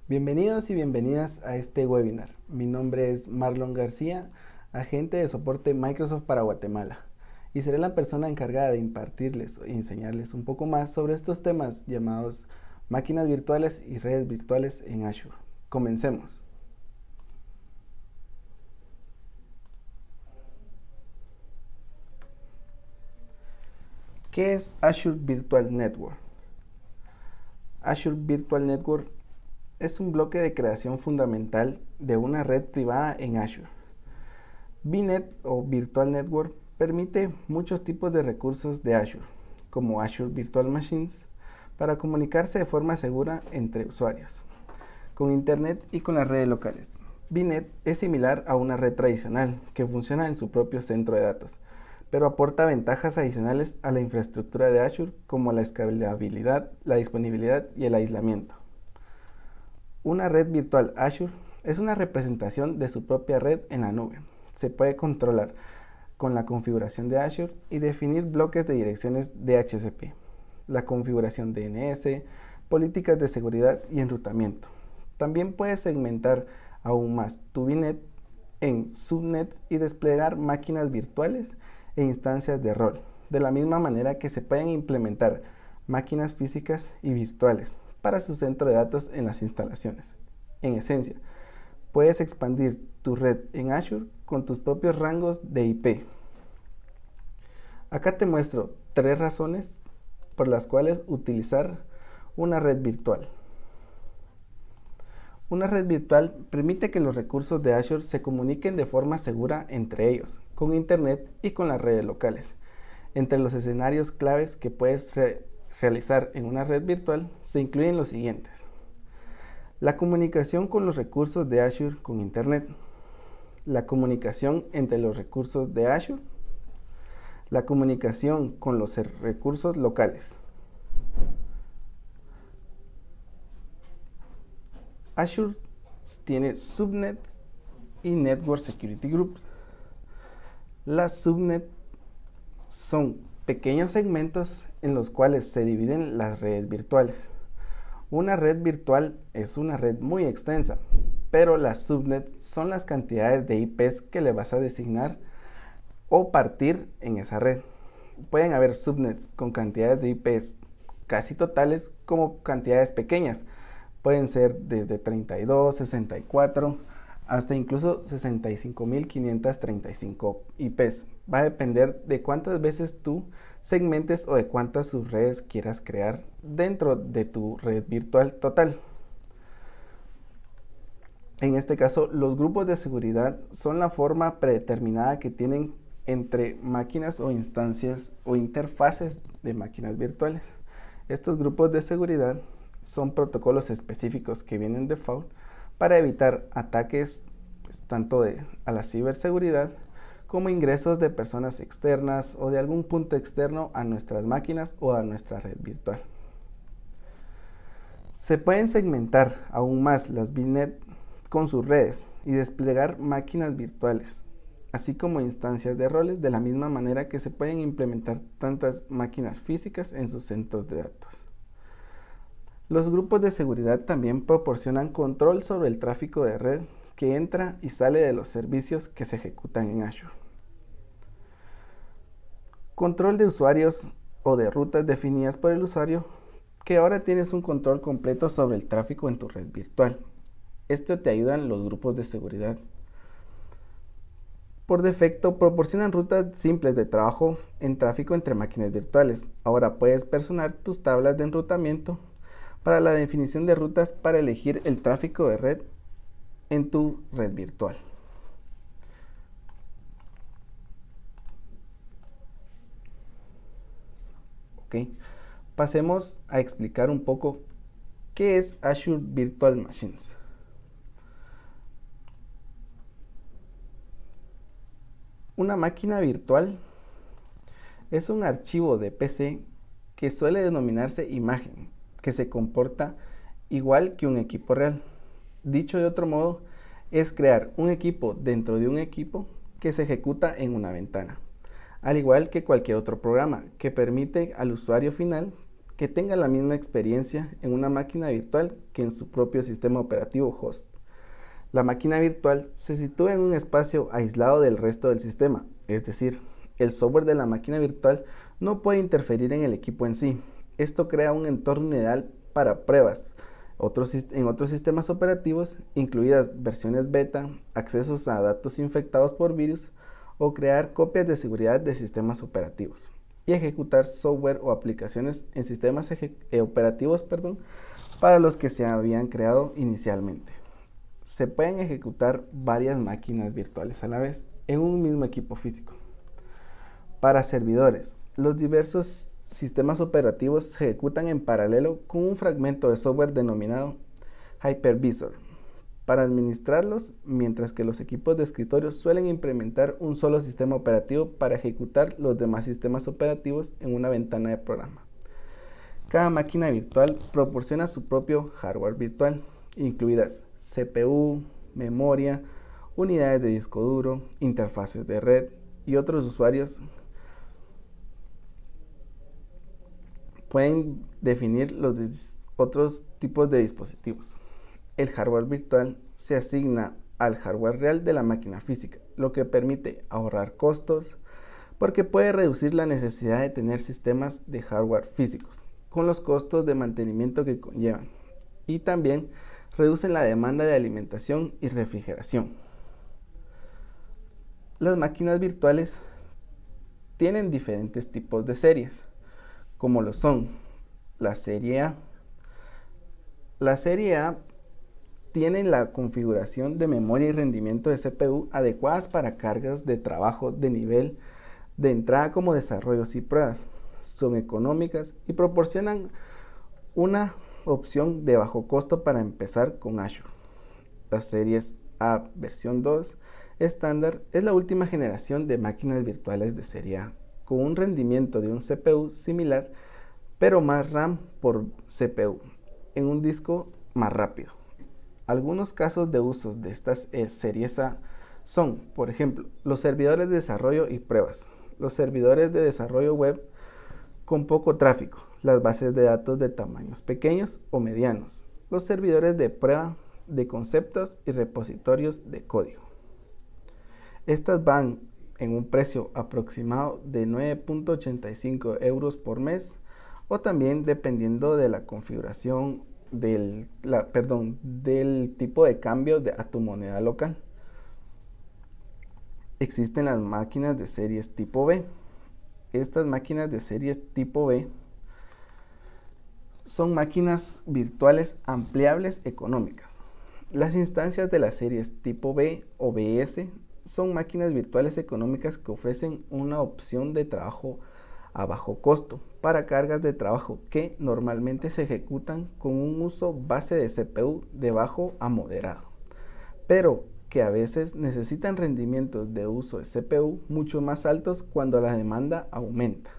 Bienvenidos y bienvenidas a este webinar. Mi nombre es Marlon García, agente de soporte Microsoft para Guatemala, y seré la persona encargada de impartirles y enseñarles un poco más sobre estos temas llamados máquinas virtuales y redes virtuales en Azure. Comencemos. ¿Qué es Azure Virtual Network? Azure Virtual Network es un bloque de creación fundamental de una red privada en Azure. VNet o Virtual Network permite muchos tipos de recursos de Azure, como Azure Virtual Machines, para comunicarse de forma segura entre usuarios, con Internet y con las redes locales. VNet es similar a una red tradicional que funciona en su propio centro de datos, pero aporta ventajas adicionales a la infraestructura de Azure como la escalabilidad, la disponibilidad y el aislamiento. Una red virtual Azure es una representación de su propia red en la nube. Se puede controlar con la configuración de Azure y definir bloques de direcciones DHCP, la configuración DNS, políticas de seguridad y enrutamiento. También puedes segmentar aún más tu VNet en subnets y desplegar máquinas virtuales e instancias de rol, de la misma manera que se pueden implementar máquinas físicas y virtuales para su centro de datos en las instalaciones. En esencia, puedes expandir tu red en Azure con tus propios rangos de IP. Acá te muestro 3 razones por las cuales utilizar una red virtual. Una red virtual permite que los recursos de Azure se comuniquen de forma segura entre ellos, con Internet y con las redes locales. Entre los escenarios claves que puedes realizar en una red virtual se incluyen los siguientes: la comunicación con los recursos de Azure con Internet, la comunicación entre los recursos de Azure, la comunicación con los recursos locales. Azure tiene subnets y Network Security Groups. Las subnets son pequeños segmentos en los cuales se dividen las redes virtuales. Una red virtual es una red muy extensa, pero las subnets son las cantidades de IPs que le vas a designar o partir en esa red. Pueden haber subnets con cantidades de IPs casi totales como cantidades pequeñas. Pueden ser desde 32, 64 hasta incluso 65.535 IPs. Va a depender de cuántas veces tú segmentes o de cuántas subredes quieras crear dentro de tu red virtual total. En este caso, los grupos de seguridad son la forma predeterminada que tienen entre máquinas o instancias o interfaces de máquinas virtuales. Estos grupos de seguridad son protocolos específicos que vienen de default para evitar ataques tanto a la ciberseguridad como ingresos de personas externas o de algún punto externo a nuestras máquinas o a nuestra red virtual. Se pueden segmentar aún más las VNet con sus redes y desplegar máquinas virtuales, así como instancias de roles, de la misma manera que se pueden implementar tantas máquinas físicas en sus centros de datos. Los grupos de seguridad también proporcionan control sobre el tráfico de red que entra y sale de los servicios que se ejecutan en Azure. Control de usuarios o de rutas definidas por el usuario, que ahora tienes un control completo sobre el tráfico en tu red virtual. Esto te ayudan los grupos de seguridad. Por defecto, proporcionan rutas simples de trabajo en tráfico entre máquinas virtuales. Ahora puedes personalizar tus tablas de enrutamiento para la definición de rutas para elegir el tráfico de red en tu red virtual. Ok, pasemos a explicar un poco qué es Azure Virtual Machines. Una máquina virtual es un archivo de PC que suele denominarse imagen, que se comporta igual que un equipo real. Dicho de otro modo, es crear un equipo dentro de un equipo que se ejecuta en una ventana, al igual que cualquier otro programa que permite al usuario final que tenga la misma experiencia en una máquina virtual que en su propio sistema operativo host. La máquina virtual se sitúa en un espacio aislado del resto del sistema, es decir, el software de la máquina virtual no puede interferir en el equipo en sí. Esto crea un entorno ideal para pruebas en otros sistemas operativos, incluidas versiones beta, accesos a datos infectados por virus o crear copias de seguridad de sistemas operativos y ejecutar software o aplicaciones en sistemas operativos para los que se habían creado inicialmente. Se pueden ejecutar varias máquinas virtuales a la vez en un mismo equipo físico. Para servidores, los diversos sistemas operativos se ejecutan en paralelo con un fragmento de software denominado hypervisor para administrarlos, mientras que los equipos de escritorio suelen implementar un solo sistema operativo para ejecutar los demás sistemas operativos en una ventana de programa. Cada máquina virtual proporciona su propio hardware virtual, incluidas CPU, memoria, unidades de disco duro, interfaces de red y otros usuarios pueden definir los otros tipos de dispositivos. El hardware virtual se asigna al hardware real de la máquina física, lo que permite ahorrar costos porque puede reducir la necesidad de tener sistemas de hardware físicos con los costos de mantenimiento que conllevan, y también reducen la demanda de alimentación y refrigeración. Las máquinas virtuales tienen diferentes tipos de series, como lo son la serie A. La serie A tiene la configuración de memoria y rendimiento de CPU adecuadas para cargas de trabajo de nivel de entrada como desarrollos y pruebas. Son económicas y proporcionan una opción de bajo costo para empezar con Azure. Las series A versión 2 estándar es la última generación de máquinas virtuales de serie A, con un rendimiento de un CPU similar, pero más RAM por CPU, en un disco más rápido. Algunos casos de usos de estas series A son, por ejemplo, los servidores de desarrollo y pruebas, los servidores de desarrollo web con poco tráfico, las bases de datos de tamaños pequeños o medianos, los servidores de prueba de conceptos y repositorios de código. Estas van en un precio aproximado de 9.85 euros por mes, o también dependiendo de la configuración del tipo de cambio a tu moneda local. Existen las máquinas de series tipo B. Estas máquinas de series tipo B son máquinas virtuales ampliables económicas. Las instancias de las series tipo B o BS son máquinas virtuales económicas que ofrecen una opción de trabajo a bajo costo para cargas de trabajo que normalmente se ejecutan con un uso base de CPU de bajo a moderado, pero que a veces necesitan rendimientos de uso de CPU mucho más altos cuando la demanda aumenta.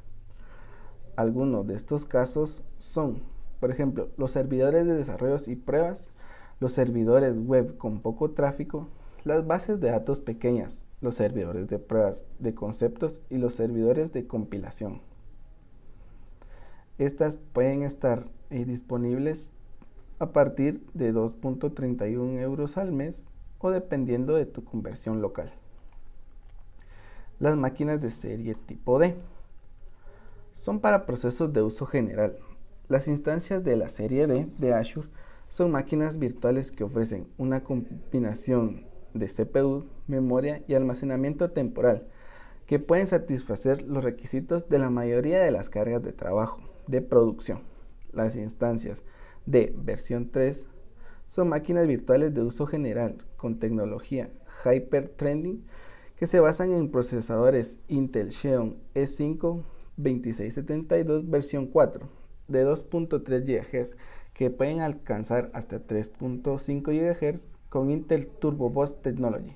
Algunos de estos casos son, por ejemplo, los servidores de desarrollos y pruebas, los servidores web con poco tráfico, las bases de datos pequeñas, los servidores de pruebas de conceptos y los servidores de compilación. Estas pueden estar disponibles a partir de 2.31 euros al mes o dependiendo de tu conversión local. Las máquinas de serie tipo D son para procesos de uso general. Las instancias de la serie D de Azure son máquinas virtuales que ofrecen una combinación de CPU, memoria y almacenamiento temporal que pueden satisfacer los requisitos de la mayoría de las cargas de trabajo de producción. Las instancias de versión 3 son máquinas virtuales de uso general con tecnología Hyper-Threading que se basan en procesadores Intel Xeon E5 2672 versión 4 de 2.3 GHz que pueden alcanzar hasta 3.5 GHz con Intel Turbo Boost Technology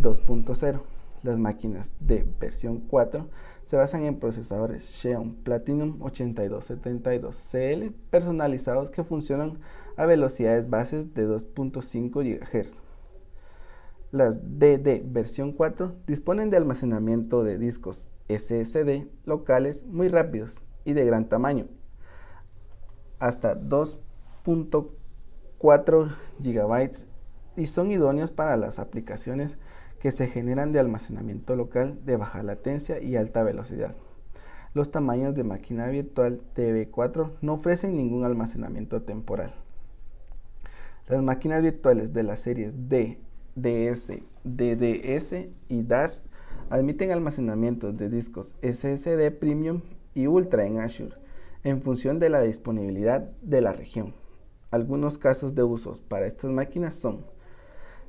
2.0. Las máquinas de versión 4 se basan en procesadores Xeon Platinum 8272CL personalizados que funcionan a velocidades bases de 2.5 GHz. Las DD versión 4 disponen de almacenamiento de discos SSD locales muy rápidos y de gran tamaño, hasta 2.4 GB y son idóneos para las aplicaciones que se generan de almacenamiento local de baja latencia y alta velocidad. Los tamaños de máquina virtual DB4 no ofrecen ningún almacenamiento temporal. Las máquinas virtuales de las series D, DS, DDS y DAS admiten almacenamientos de discos SSD Premium y Ultra en Azure, en función de la disponibilidad de la región. Algunos casos de usos para estas máquinas son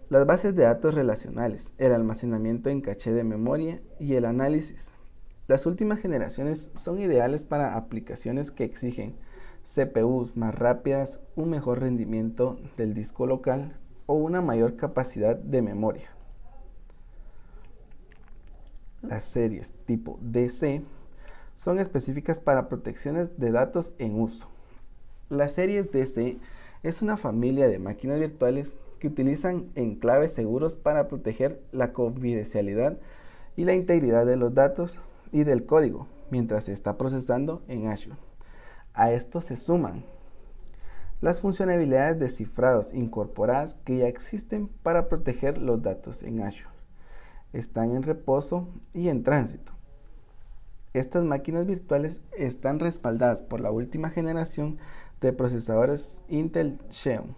las bases de datos relacionales, el almacenamiento en caché de memoria y el análisis. Las últimas generaciones son ideales para aplicaciones que exigen CPUs más rápidas, un mejor rendimiento del disco local o una mayor capacidad de memoria. Las series tipo DC son específicas para protecciones de datos en uso. Las series DC es una familia de máquinas virtuales que utilizan enclaves seguros para proteger la confidencialidad y la integridad de los datos y del código mientras se está procesando en Azure. A esto se suman las funcionalidades de cifrados incorporadas que ya existen para proteger los datos en Azure. Están en reposo y en tránsito. Estas máquinas virtuales están respaldadas por la última generación de procesadores Intel Xeon.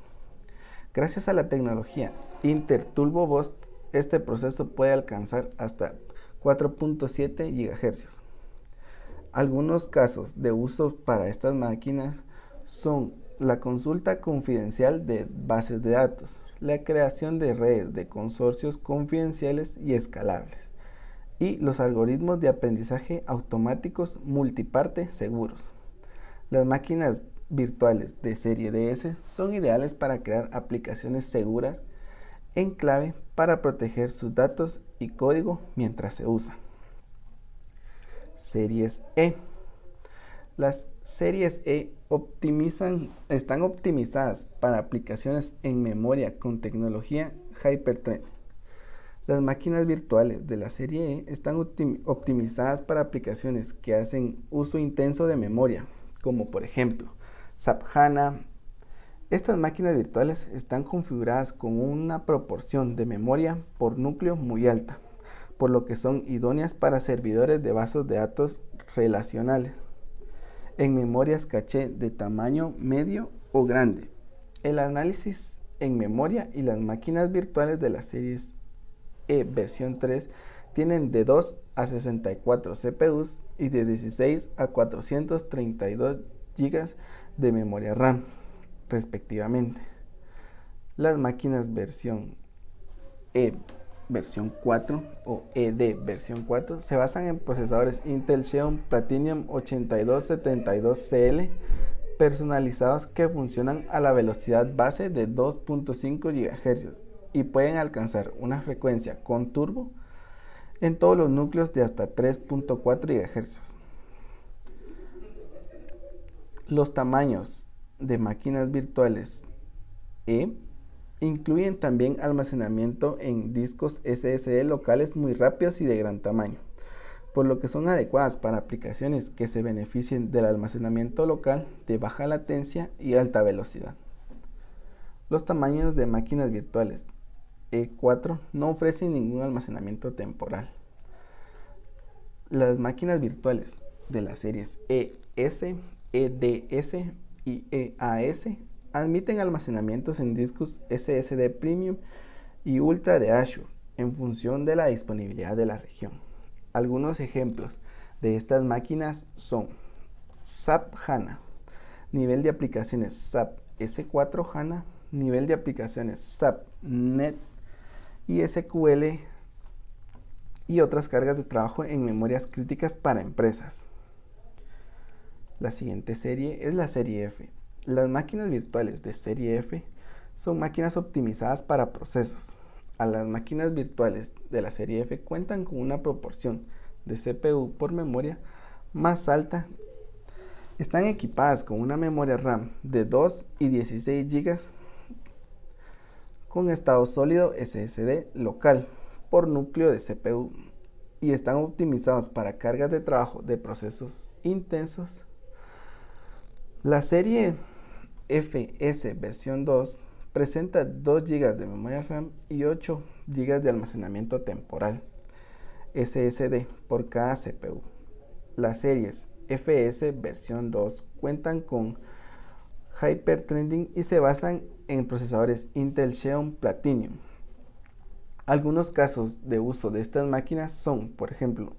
Gracias a la tecnología Intel Turbo Boost, este proceso puede alcanzar hasta 4.7 GHz. Algunos casos de uso para estas máquinas son la consulta confidencial de bases de datos, la creación de redes de consorcios confidenciales y escalables, y los algoritmos de aprendizaje automáticos multiparte seguros. Las máquinas virtuales de serie DS son ideales para crear aplicaciones seguras en clave para proteger sus datos y código mientras se usa. Series E. Las series E están optimizadas para aplicaciones en memoria con tecnología Hyper-Thread. Las máquinas virtuales de la serie E están optimizadas para aplicaciones que hacen uso intenso de memoria, como por ejemplo SAP HANA. Estas máquinas virtuales están configuradas con una proporción de memoria por núcleo muy alta, por lo que son idóneas para servidores de bases de datos relacionales, en memorias caché de tamaño medio o grande. El análisis en memoria y las máquinas virtuales de las series E versión 3 tienen de 2 a 64 CPUs y de 16 a 432 GB de memoria RAM, respectivamente. Las máquinas versión E versión 4 o ED versión 4 se basan en procesadores Intel Xeon Platinum 8272CL personalizados que funcionan a la velocidad base de 2.5 GHz y pueden alcanzar una frecuencia con turbo en todos los núcleos de hasta 3.4 GHz. Los tamaños de máquinas virtuales E incluyen también almacenamiento en discos SSD locales muy rápidos y de gran tamaño, por lo que son adecuadas para aplicaciones que se beneficien del almacenamiento local de baja latencia y alta velocidad. Los tamaños de máquinas virtuales E4 no ofrecen ningún almacenamiento temporal. Las máquinas virtuales de las series ES, EDS y EAS admiten almacenamientos en discos SSD Premium y Ultra de Azure en función de la disponibilidad de la región. Algunos ejemplos de estas máquinas son SAP HANA, nivel de aplicaciones SAP S4 HANA, nivel de aplicaciones SAP NET y SQL y otras cargas de trabajo en memorias críticas para empresas. La siguiente serie es la serie F. Las máquinas virtuales de serie F son máquinas optimizadas para procesos. A las máquinas virtuales de la serie F cuentan con una proporción de CPU por memoria más alta. Están equipadas con una memoria RAM de 2 y 16 GB con estado sólido SSD local por núcleo de CPU y están optimizados para cargas de trabajo de procesos intensos La serie FS versión 2 presenta 2 GB de memoria RAM y 8 GB de almacenamiento temporal SSD por cada CPU. Las series FS versión 2 cuentan con Hyper-Threading y se basan en procesadores Intel Xeon Platinum. Algunos casos de uso de estas máquinas son, por ejemplo,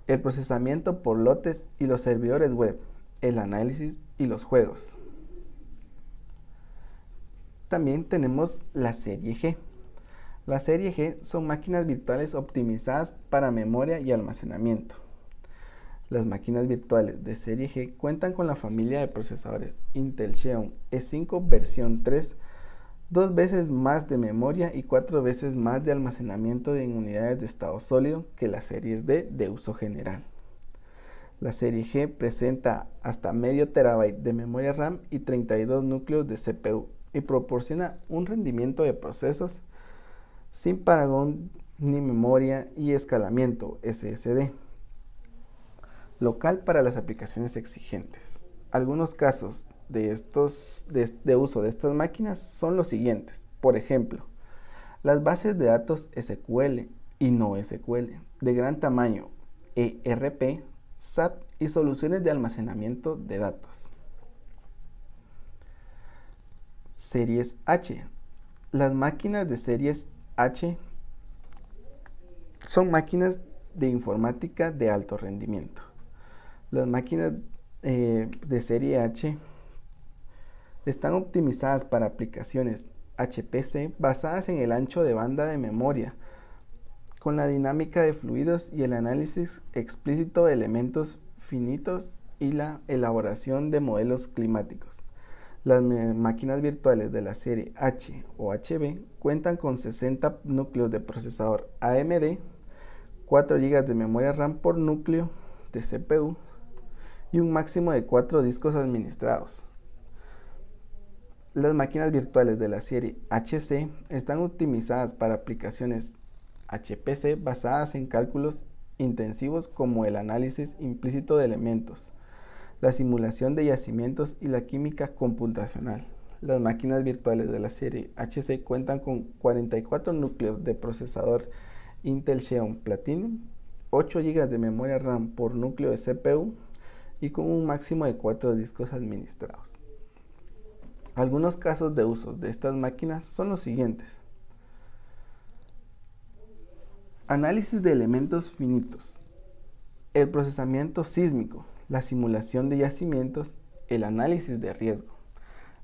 el procesamiento por lotes y los servidores web, el análisis y los juegos. También tenemos la serie G. La serie G son máquinas virtuales optimizadas para memoria y almacenamiento. Las máquinas virtuales de serie G cuentan con la familia de procesadores Intel Xeon E5 versión 3, 2 veces más de memoria y 4 veces más de almacenamiento en unidades de estado sólido que las series D de uso general. La serie G presenta hasta medio terabyte de memoria RAM y 32 núcleos de CPU y proporciona un rendimiento de procesos sin parangón ni memoria y escalamiento SSD local para las aplicaciones exigentes. Algunos casos de uso de estas máquinas son los siguientes. Por ejemplo, las bases de datos SQL y no SQL de gran tamaño, ERP, SAP y soluciones de almacenamiento de datos. Series H. Las máquinas de series H son máquinas de informática de alto rendimiento. Las máquinas de serie H están optimizadas para aplicaciones HPC basadas en el ancho de banda de memoria, con la dinámica de fluidos y el análisis explícito de elementos finitos y la elaboración de modelos climáticos. Las máquinas virtuales de la serie H o HB cuentan con 60 núcleos de procesador AMD, 4 GB de memoria RAM por núcleo de CPU y un máximo de 4 discos administrados. Las máquinas virtuales de la serie HC están optimizadas para aplicaciones HPC basadas en cálculos intensivos como el análisis implícito de elementos, la simulación de yacimientos y la química computacional. Las máquinas virtuales de la serie HC cuentan con 44 núcleos de procesador Intel Xeon Platinum, 8 GB de memoria RAM por núcleo de CPU y con un máximo de 4 discos administrados. Algunos casos de uso de estas máquinas son los siguientes. Análisis de elementos finitos, el procesamiento sísmico, la simulación de yacimientos, el análisis de riesgo,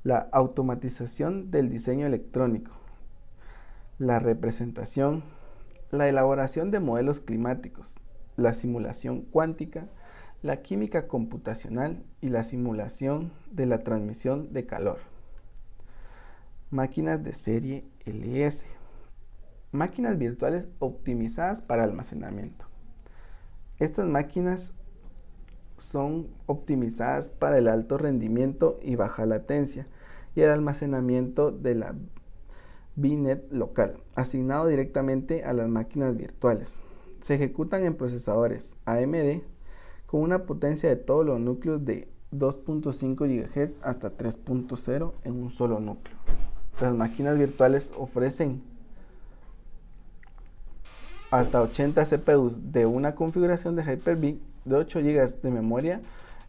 la automatización del diseño electrónico, la representación, la elaboración de modelos climáticos, la simulación cuántica, la química computacional y la simulación de la transmisión de calor. Máquinas de serie LS. Máquinas virtuales optimizadas para almacenamiento. Estas máquinas son optimizadas para el alto rendimiento y baja latencia y el almacenamiento de la VNet local, asignado directamente a las máquinas virtuales. Se ejecutan en procesadores AMD con una potencia de todos los núcleos de 2.5 GHz hasta 3.0 en un solo núcleo. Las máquinas virtuales ofrecen hasta 80 CPUs de una configuración de Hyper-V de 8 GB de memoria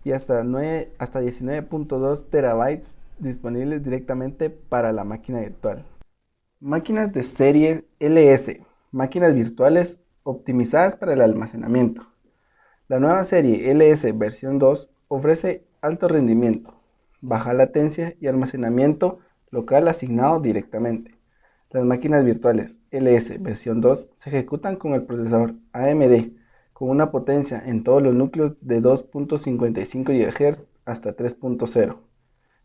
y hasta 19.2 terabytes disponibles directamente para la máquina virtual. Máquinas de serie LS, máquinas virtuales optimizadas para el almacenamiento. La nueva serie LS versión 2 ofrece alto rendimiento, baja latencia y almacenamiento local asignado directamente. Las máquinas virtuales LS versión 2 se ejecutan con el procesador AMD con una potencia en todos los núcleos de 2.55 GHz hasta 3.0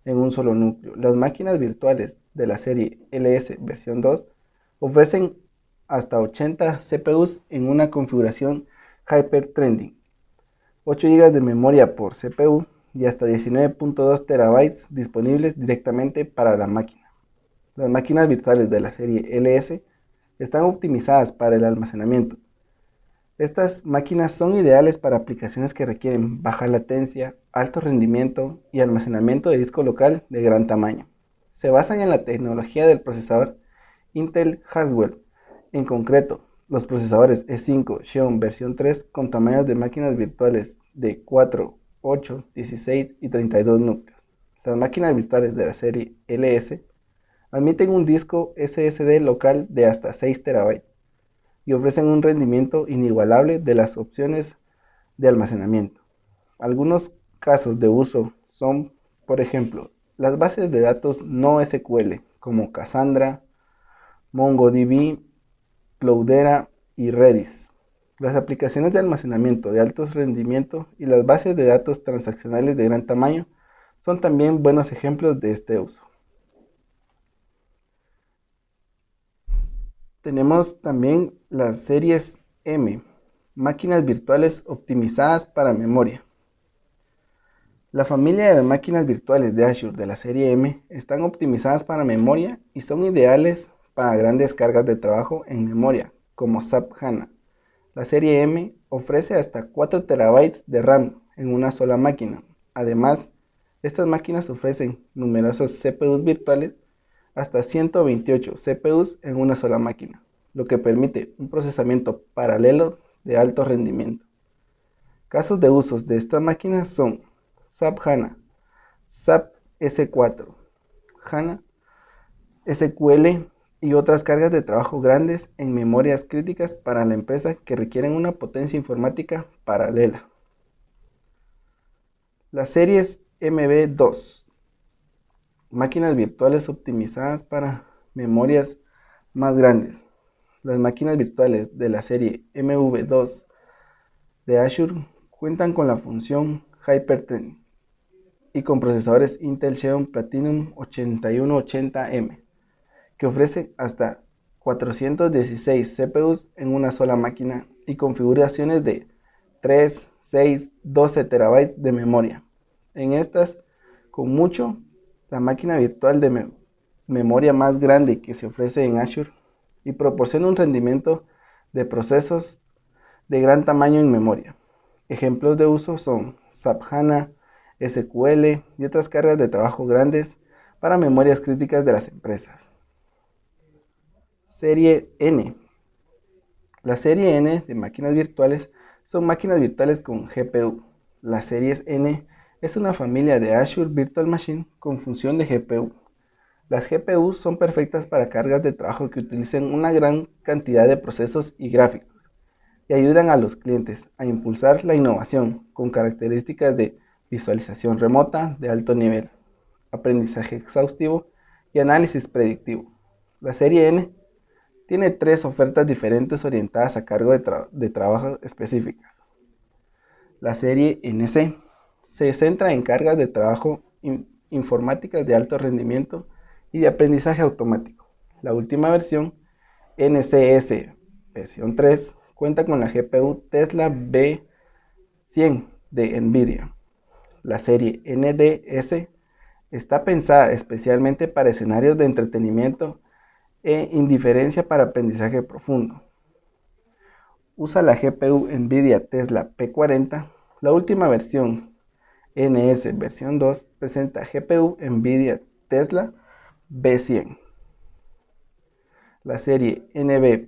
en un solo núcleo. Las máquinas virtuales de la serie LS versión 2 ofrecen hasta 80 CPUs en una configuración Hyper-Threading, 8 GB de memoria por CPU y hasta 19.2 terabytes disponibles directamente para la máquina. Las máquinas virtuales de la serie LS están optimizadas para el almacenamiento. Estas máquinas son ideales para aplicaciones que requieren baja latencia, alto rendimiento y almacenamiento de disco local de gran tamaño. Se basan en la tecnología del procesador Intel Haswell. En concreto, los procesadores E5 Xeon versión 3 con tamaños de máquinas virtuales de 4, 8, 16 y 32 núcleos. Las máquinas virtuales de la serie LS admiten un disco SSD local de hasta 6 TB y ofrecen un rendimiento inigualable de las opciones de almacenamiento. Algunos casos de uso son, por ejemplo, las bases de datos no SQL como Cassandra, MongoDB, Cloudera y Redis, las aplicaciones de almacenamiento de alto rendimiento y las bases de datos transaccionales de gran tamaño son también buenos ejemplos de este uso. Tenemos también las series M, máquinas virtuales optimizadas para memoria. La familia de máquinas virtuales de Azure de la serie M están optimizadas para memoria y son ideales para grandes cargas de trabajo en memoria, como SAP HANA. La serie M ofrece hasta 4 TB de RAM en una sola máquina. Además, estas máquinas ofrecen numerosos CPUs virtuales, hasta 128 CPUs en una sola máquina, lo que permite un procesamiento paralelo de alto rendimiento. Casos de usos de estas máquinas son SAP HANA, SAP S4, HANA, SQL y otras cargas de trabajo grandes en memorias críticas para la empresa que requieren una potencia informática paralela. Las series MB2, máquinas virtuales optimizadas para memorias más grandes. Las máquinas virtuales de la serie MV2 de Azure cuentan con la función Hyper-Threading y con procesadores Intel Xeon Platinum 8180M, que ofrece hasta 416 CPUs en una sola máquina y configuraciones de 3, 6, 12 TB de memoria. En estas, con mucho, la máquina virtual de memoria más grande que se ofrece en Azure y proporciona un rendimiento de procesos de gran tamaño en memoria. Ejemplos de uso son SAP HANA, SQL y otras cargas de trabajo grandes para memorias críticas de las empresas. Serie N. La serie N de máquinas virtuales son máquinas virtuales con GPU. La serie N es una familia de Azure Virtual Machine con función de GPU. Las GPU son perfectas para cargas de trabajo que utilicen una gran cantidad de procesos y gráficos y ayudan a los clientes a impulsar la innovación con características de visualización remota de alto nivel, aprendizaje exhaustivo y análisis predictivo. La serie N tiene 3 ofertas diferentes orientadas a cargo de trabajo específicas. La serie NC se centra en cargas de trabajo informáticas de alto rendimiento y de aprendizaje automático. La última versión, NCS versión 3, cuenta con la GPU Tesla B100 de NVIDIA. La serie NDS está pensada especialmente para escenarios de entretenimiento e indiferencia para aprendizaje profundo. Usa la GPU NVIDIA Tesla P40. La última versión, NS versión 2, presenta GPU NVIDIA Tesla B100. La serie NB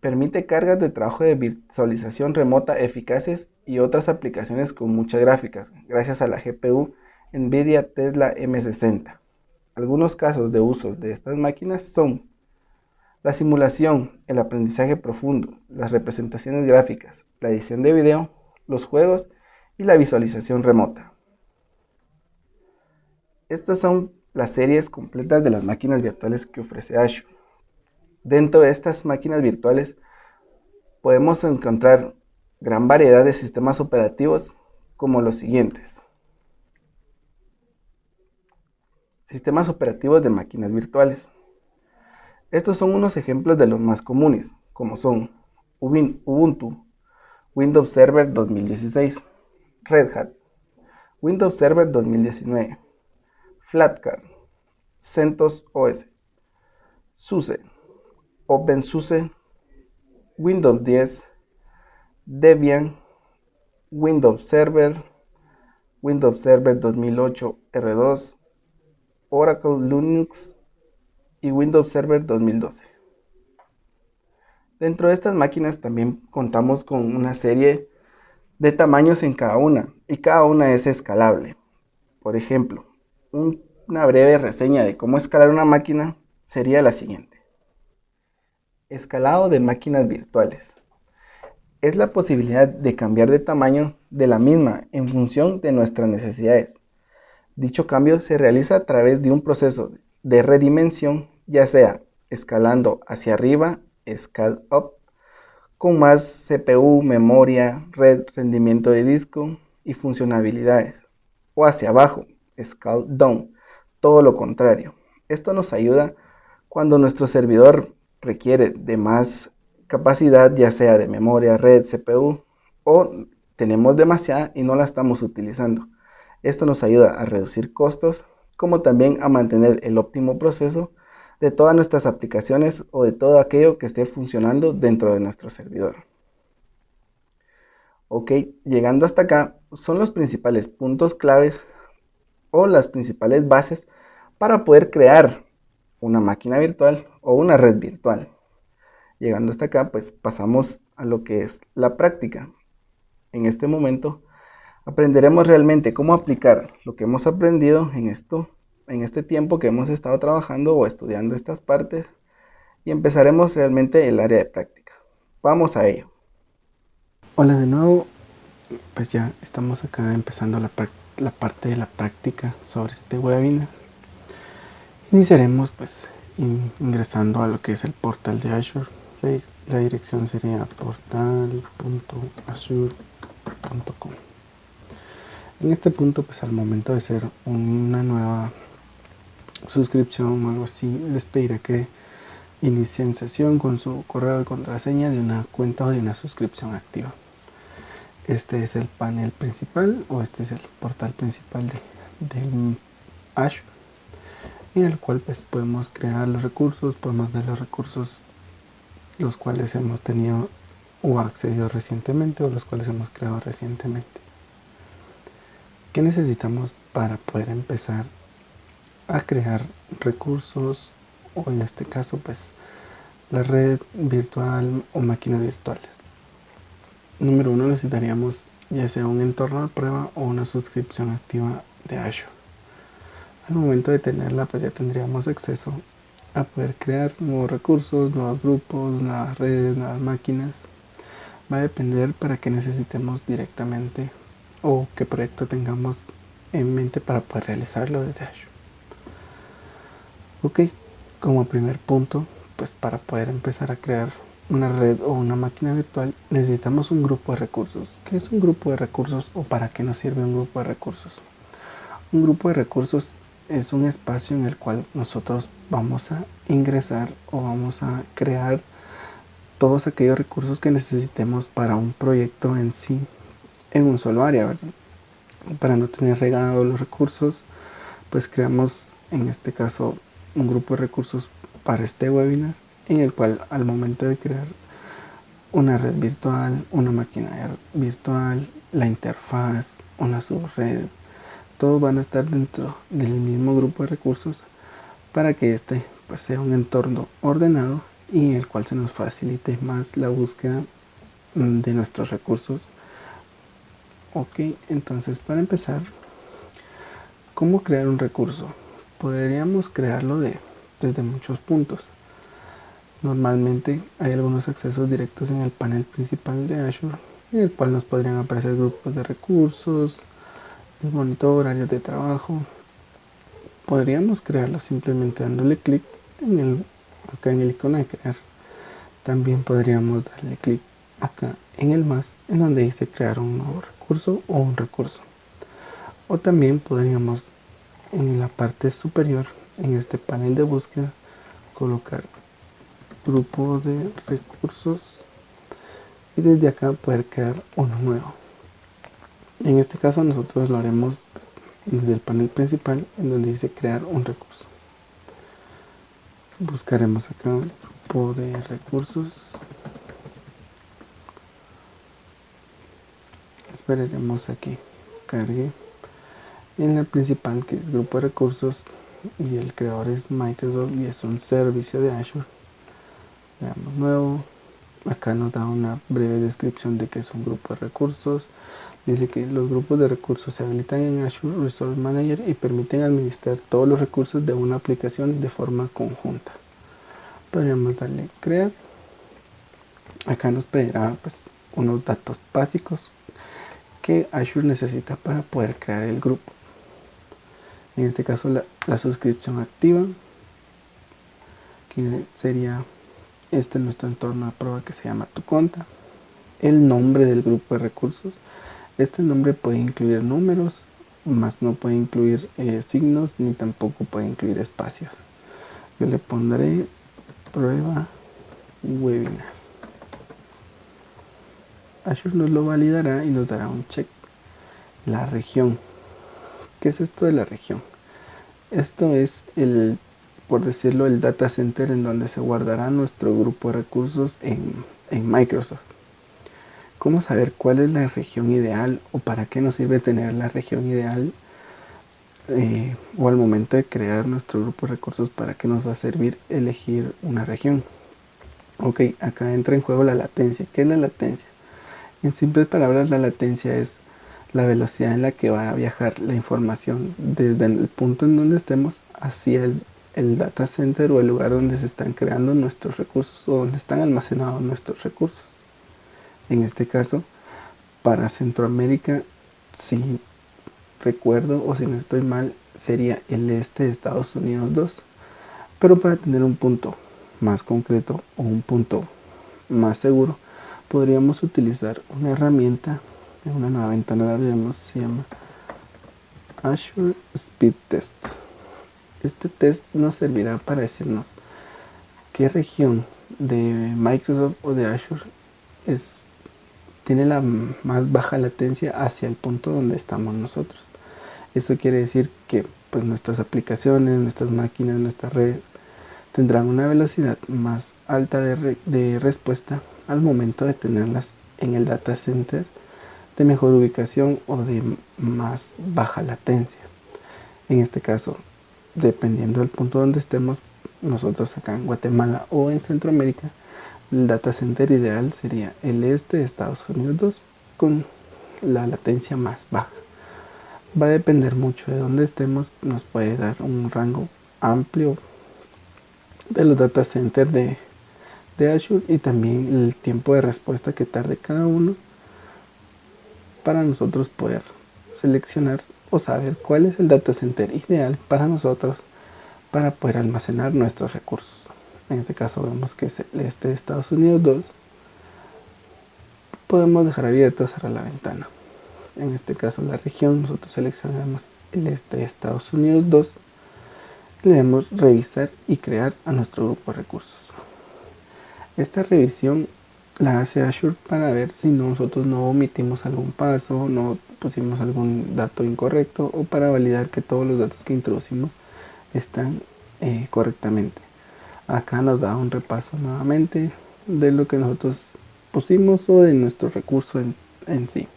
permite cargas de trabajo de visualización remota eficaces y otras aplicaciones con muchas gráficas, gracias a la GPU NVIDIA Tesla M60. Algunos casos de uso de estas máquinas son la simulación, el aprendizaje profundo, las representaciones gráficas, la edición de video, los juegos y la visualización remota. Estas son las series completas de las máquinas virtuales que ofrece Azure. Dentro de estas máquinas virtuales podemos encontrar gran variedad de sistemas operativos como los siguientes. Sistemas operativos de máquinas virtuales. Estos son unos ejemplos de los más comunes, como son Ubuntu, Windows Server 2016, Red Hat, Windows Server 2019, Flatcar, CentOS OS, SUSE, OpenSUSE, Windows 10, Debian, Windows Server, Windows Server 2008 R2, Oracle Linux y Windows Server 2012. Dentro de estas máquinas también contamos con una serie de tamaños en cada una y cada una es escalable. Por ejemplo, una breve reseña de cómo escalar una máquina sería la siguiente. Escalado de máquinas virtuales. Es la posibilidad de cambiar de tamaño de la misma en función de nuestras necesidades. Dicho cambio se realiza a través de un proceso de redimensión, ya sea escalando hacia arriba, scale up, con más CPU, memoria, red, rendimiento de disco y funcionalidades, o hacia abajo, scale down, todo lo contrario. Esto nos ayuda cuando nuestro servidor requiere de más capacidad, ya sea de memoria, red, CPU, o tenemos demasiada y no la estamos utilizando. Esto nos ayuda a reducir costos, como también a mantener el óptimo proceso de todas nuestras aplicaciones o de todo aquello que esté funcionando dentro de nuestro servidor. Ok, llegando hasta acá son los principales puntos claves o las principales bases para poder crear una máquina virtual o una red virtual. Llegando hasta acá, pues pasamos a lo que es la práctica. En este momento aprenderemos realmente cómo aplicar lo que hemos aprendido en este tiempo que hemos estado trabajando o estudiando estas partes y empezaremos realmente el área de práctica. Vamos a ello. Hola de nuevo, pues ya estamos acá empezando la parte de la práctica sobre este webinar. Iniciaremos pues ingresando a lo que es el portal de Azure. La dirección sería portal.azure.com. En este punto, pues al momento de hacer una nueva suscripción o algo así, les pediré que inicien sesión con su correo de contraseña de una cuenta o de una suscripción activa. Este es el panel principal o este es el portal principal de Azure, en el cual pues podemos crear los recursos, podemos ver los recursos los cuales hemos tenido o accedido recientemente o los cuales hemos creado recientemente. ¿Qué necesitamos para poder empezar a crear recursos o en este caso pues la red virtual o máquinas virtuales? Número 1, necesitaríamos ya sea un entorno de prueba o una suscripción activa de Azure. Al momento de tenerla pues ya tendríamos acceso a poder crear nuevos recursos, nuevos grupos, nuevas redes, nuevas máquinas. Va a depender para qué necesitemos directamente o qué proyecto tengamos en mente para poder realizarlo desde Azure. Ok, como primer punto, pues para poder empezar a crear una red o una máquina virtual necesitamos un grupo de recursos. ¿Qué es un grupo de recursos o para qué nos sirve un grupo de recursos? Un grupo de recursos es un espacio en el cual nosotros vamos a ingresar o vamos a crear todos aquellos recursos que necesitemos para un proyecto en sí, en un solo área, ¿verdad? Para no tener regados los recursos, pues creamos en este caso un grupo de recursos para este webinar, en el cual al momento de crear una red virtual, una máquina virtual, la interfaz, una subred, todos van a estar dentro del mismo grupo de recursos para que este pues, sea un entorno ordenado y en el cual se nos facilite más la búsqueda de nuestros recursos. Ok, entonces para empezar, ¿cómo crear un recurso? Podríamos crearlo desde muchos puntos. Normalmente hay algunos accesos directos en el panel principal de Azure, en el cual nos podrían aparecer grupos de recursos, el monitor, áreas de trabajo. Podríamos crearlo simplemente dándole clic acá en el icono de crear. También podríamos darle clic acá en el más, en donde dice crear un nuevo recurso o un recurso. O también podríamos en la parte superior, en este panel de búsqueda, colocar grupo de recursos y desde acá poder crear uno nuevo. En este caso nosotros lo haremos desde el panel principal, en donde dice crear un recurso. Buscaremos acá grupo de recursos esperaremos a que cargue. En la principal, que es grupo de recursos, y el creador es Microsoft y es un servicio de Azure. Le damos nuevo. Acá nos da una breve descripción de qué es un grupo de recursos. Dice que los grupos de recursos se habilitan en Azure Resource Manager y permiten administrar todos los recursos de una aplicación de forma conjunta. Podríamos darle crear. Acá nos pedirá pues unos datos básicos que Azure necesita para poder crear el grupo. En este caso la suscripción activa, que sería nuestro entorno de prueba que se llama tu cuenta. El nombre del grupo de recursos. Este nombre puede incluir números, más no puede incluir signos, ni tampoco puede incluir espacios. Yo le pondré prueba webinar. Azure nos lo validará y nos dará un check. La región. ¿Qué es esto de la región? Esto es por decirlo, el data center en donde se guardará nuestro grupo de recursos en Microsoft. ¿Cómo saber cuál es la región ideal o para qué nos sirve tener la región ideal? O al momento de crear nuestro grupo de recursos, ¿para qué nos va a servir elegir una región? Ok, acá entra en juego la latencia. ¿Qué es la latencia? En simples palabras, la latencia es la velocidad en la que va a viajar la información desde el punto en donde estemos hacia el data center o el lugar donde se están creando nuestros recursos o donde están almacenados nuestros recursos. En este caso, para Centroamérica, si recuerdo o si no estoy mal, sería el este de Estados Unidos 2. Pero para tener un punto más concreto o un punto más seguro, podríamos utilizar una herramienta en una nueva ventana, la abriremos, se llama Azure Speed Test. Este test nos servirá para decirnos qué región de Microsoft o de Azure tiene la más baja latencia hacia el punto donde estamos nosotros. Eso quiere decir que pues, nuestras aplicaciones, nuestras máquinas, nuestras redes tendrán una velocidad más alta de respuesta al momento de tenerlas en el data center de mejor ubicación o de más baja latencia. En este caso, dependiendo del punto donde estemos, nosotros acá en Guatemala o en Centroamérica, el data center ideal sería el este de Estados Unidos 2 con la latencia más baja. Va a depender mucho de dónde estemos, nos puede dar un rango amplio de los data centers de Azure y también el tiempo de respuesta que tarde cada uno para nosotros poder seleccionar o saber cuál es el data center ideal para nosotros para poder almacenar nuestros recursos. En este caso vemos que es el este de Estados Unidos 2. Podemos dejar abierto, cerrar la ventana. En este caso la región, nosotros seleccionamos el este de Estados Unidos 2. Le damos revisar y crear a nuestro grupo de recursos. Esta revisión la hace Azure para ver si nosotros no omitimos algún paso, no pusimos algún dato incorrecto o para validar que todos los datos que introducimos están correctamente. Acá nos da un repaso nuevamente de lo que nosotros pusimos o de nuestro recurso en sí. En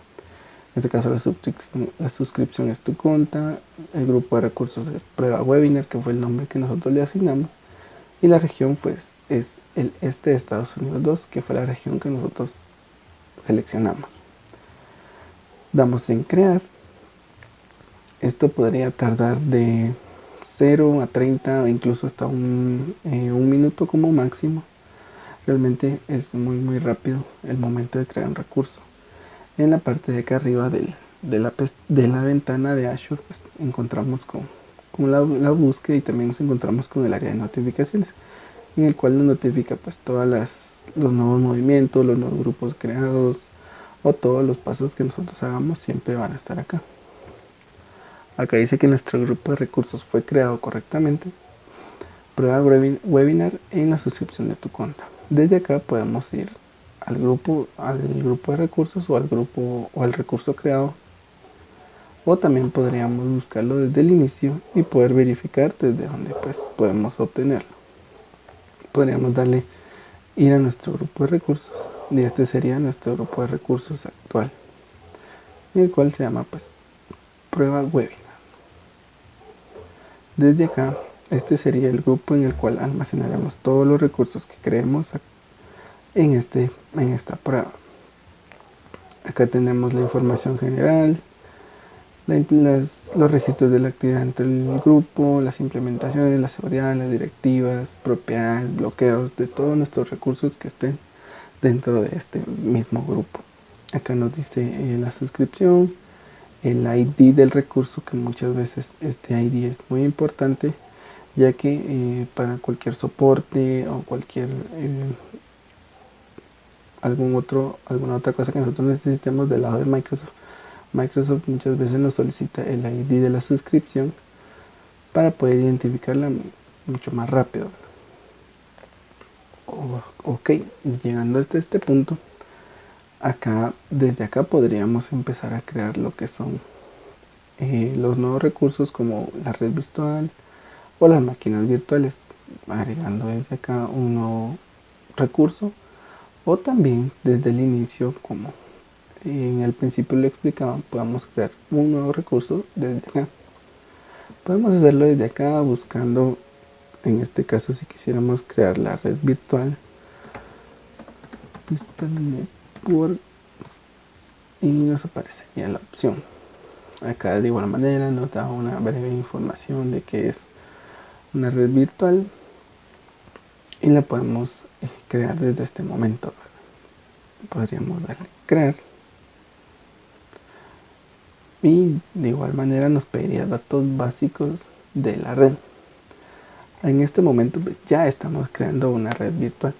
este caso la suscripción es tu cuenta, el grupo de recursos es prueba webinar, que fue el nombre que nosotros le asignamos, y la región pues es el este de Estados Unidos 2, que fue la región que nosotros seleccionamos. Damos en crear. Esto podría tardar de 0 a 30 o incluso hasta un minuto como máximo. Realmente es muy rápido el momento de crear un recurso. En la parte de acá arriba de la ventana de Azure pues, encontramos con la búsqueda y también nos encontramos con el área de notificaciones, en el cual nos notifica pues todos los nuevos movimientos, los nuevos grupos creados o todos los pasos que nosotros hagamos siempre van a estar acá. Acá dice que nuestro grupo de recursos fue creado correctamente. Prueba webinar en la suscripción de tu cuenta. Desde acá podemos ir al grupo de recursos o al recurso creado, o también podríamos buscarlo desde el inicio y poder verificar desde donde pues podemos obtenerlo. Podríamos darle ir a nuestro grupo de recursos y este sería nuestro grupo de recursos actual. en el cual se llama pues prueba webinar. Desde acá, este sería el grupo en el cual almacenaremos todos los recursos que creemos en esta prueba. Acá tenemos la información general, los registros de la actividad entre el grupo, las implementaciones, la seguridad, las directivas, propiedades, bloqueos de todos nuestros recursos que estén dentro de este mismo grupo. Acá nos dice la suscripción, el ID del recurso, que muchas veces este ID es muy importante, ya que para cualquier soporte o cualquier alguna otra cosa que nosotros necesitemos del lado de Microsoft muchas veces nos solicita el ID de la suscripción para poder identificarla mucho más rápido. Ok, llegando hasta este punto, desde acá podríamos empezar a crear lo que son los nuevos recursos, como la red virtual o las máquinas virtuales, agregando desde acá un nuevo recurso, o también desde el inicio, como en el principio lo explicaba, podemos crear un nuevo recurso desde acá. Podemos hacerlo desde acá buscando, en este caso, si quisiéramos crear la red virtual network, y nos aparecería la opción. Acá de igual manera nos da una breve información de qué es una red virtual y la podemos crear desde este momento. Podríamos darle crear y de igual manera nos pediría datos básicos de la red. En este momento ya estamos creando una red virtual.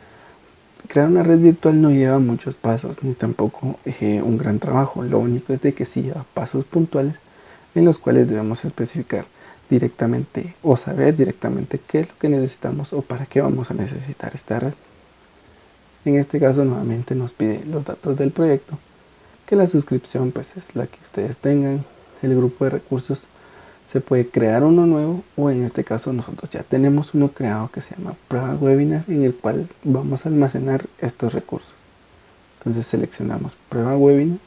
Crear una red virtual no lleva muchos pasos ni tampoco un gran trabajo. Lo único es de que sí lleva pasos puntuales en los cuales debemos especificar directamente o saber directamente qué es lo que necesitamos o para qué vamos a necesitar esta red. En este caso nuevamente nos pide los datos del proyecto, que la suscripción pues es la que ustedes tengan. El grupo de recursos se puede crear uno nuevo, o en este caso nosotros ya tenemos uno creado que se llama prueba webinar, en el cual vamos a almacenar estos recursos. Entonces seleccionamos prueba webinar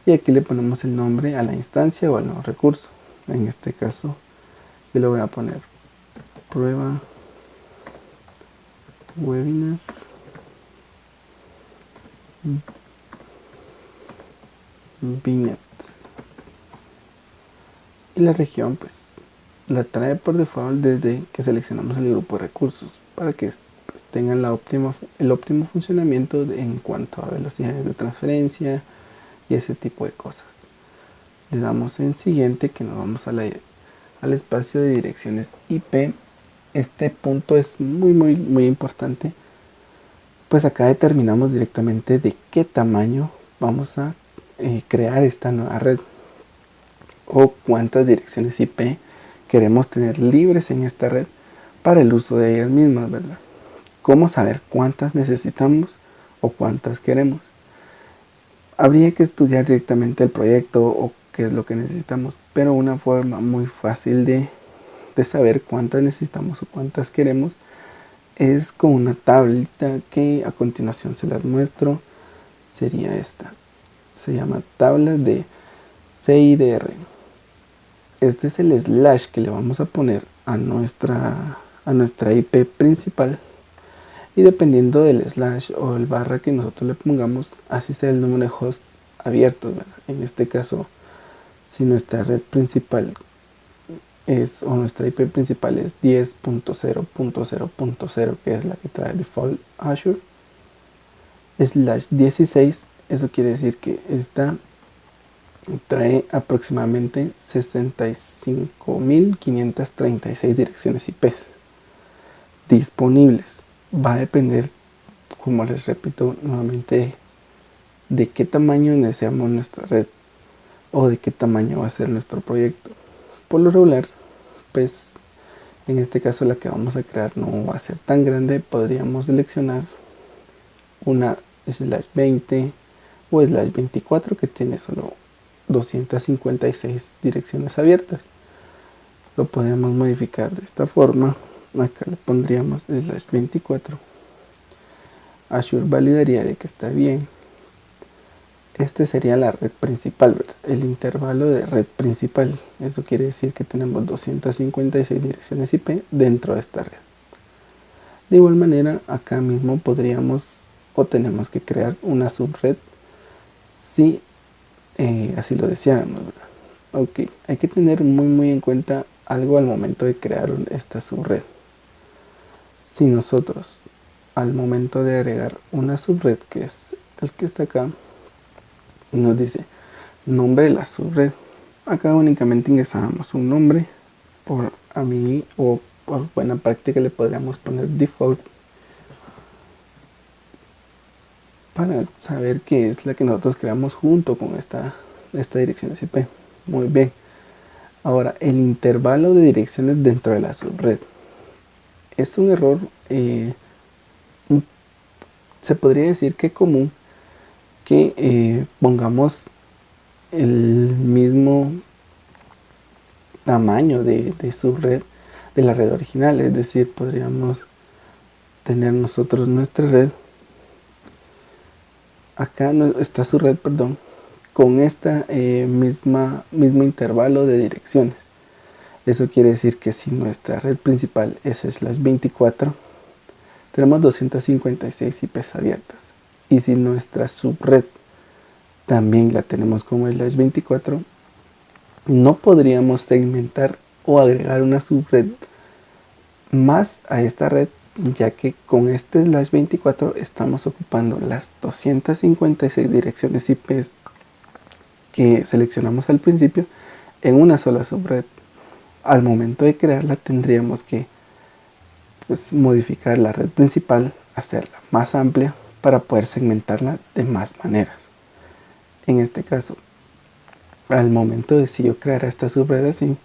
y aquí le ponemos el nombre a la instancia o al nuevo recurso. En este caso yo le voy a poner prueba webinar Binet, y la región pues la trae por default desde que seleccionamos el grupo de recursos, para que pues tengan el óptimo funcionamiento en cuanto a velocidades de transferencia y ese tipo de cosas. Le damos en siguiente, que nos vamos al espacio de direcciones IP. Este punto es muy importante, pues acá determinamos directamente de qué tamaño vamos a crear esta nueva red, o cuántas direcciones IP queremos tener libres en esta red para el uso de ellas mismas, ¿verdad? ¿Cómo saber cuántas necesitamos o cuántas queremos? Habría que estudiar directamente el proyecto o qué es lo que necesitamos, pero una forma muy fácil de saber cuántas necesitamos o cuántas queremos es con una tablita que a continuación se las muestro. Sería esta. Se llama tablas de CIDR. Este es el slash que le vamos a poner a nuestra IP principal, y dependiendo del slash o el barra que nosotros le pongamos, así será el número de hosts abiertos, ¿verdad? En este caso, si nuestra red principal o nuestra IP principal es 10.0.0.0, que es la que trae default Azure, /16, eso quiere decir que esta trae aproximadamente 65.536 direcciones IP disponibles. Va a depender, como les repito nuevamente, de qué tamaño deseamos nuestra red o de qué tamaño va a ser nuestro proyecto. Por lo regular, pues en este caso la que vamos a crear no va a ser tan grande. Podríamos seleccionar una /20 o /24 que tiene solo 256 direcciones abiertas. Lo podemos modificar de esta forma. Acá le pondríamos /24. Azure validaría de que está bien. Este sería la red principal, ¿verdad? El intervalo de red principal. Eso quiere decir que tenemos 256 direcciones IP dentro de esta red. De igual manera, acá mismo podríamos o tenemos que crear una subred si así lo deseáramos, ¿verdad? Ok, hay que tener muy en cuenta algo al momento de crear esta subred. Si nosotros al momento de agregar una subred, que es el que está acá, nos dice nombre de la subred, acá únicamente ingresábamos un nombre, por a mí o por buena práctica le podríamos poner default para saber que es la que nosotros creamos junto con esta dirección IP. Muy bien. Ahora, el intervalo de direcciones dentro de la subred es un error, se podría decir que común, que pongamos el mismo tamaño de subred de la red original. Es decir, podríamos tener nosotros nuestra red, acá está su red, perdón, con esta mismo intervalo de direcciones. Eso quiere decir que si nuestra red principal es /24, tenemos 256 IPs abiertas. Y si nuestra subred también la tenemos como /24, no podríamos segmentar o agregar una subred más a esta red, ya que con este /24 estamos ocupando las 256 direcciones IP que seleccionamos al principio en una sola subred. Al momento de crearla tendríamos que modificar la red principal, hacerla más amplia para poder segmentarla de más maneras. En este caso, al momento de si yo creara esta subred así,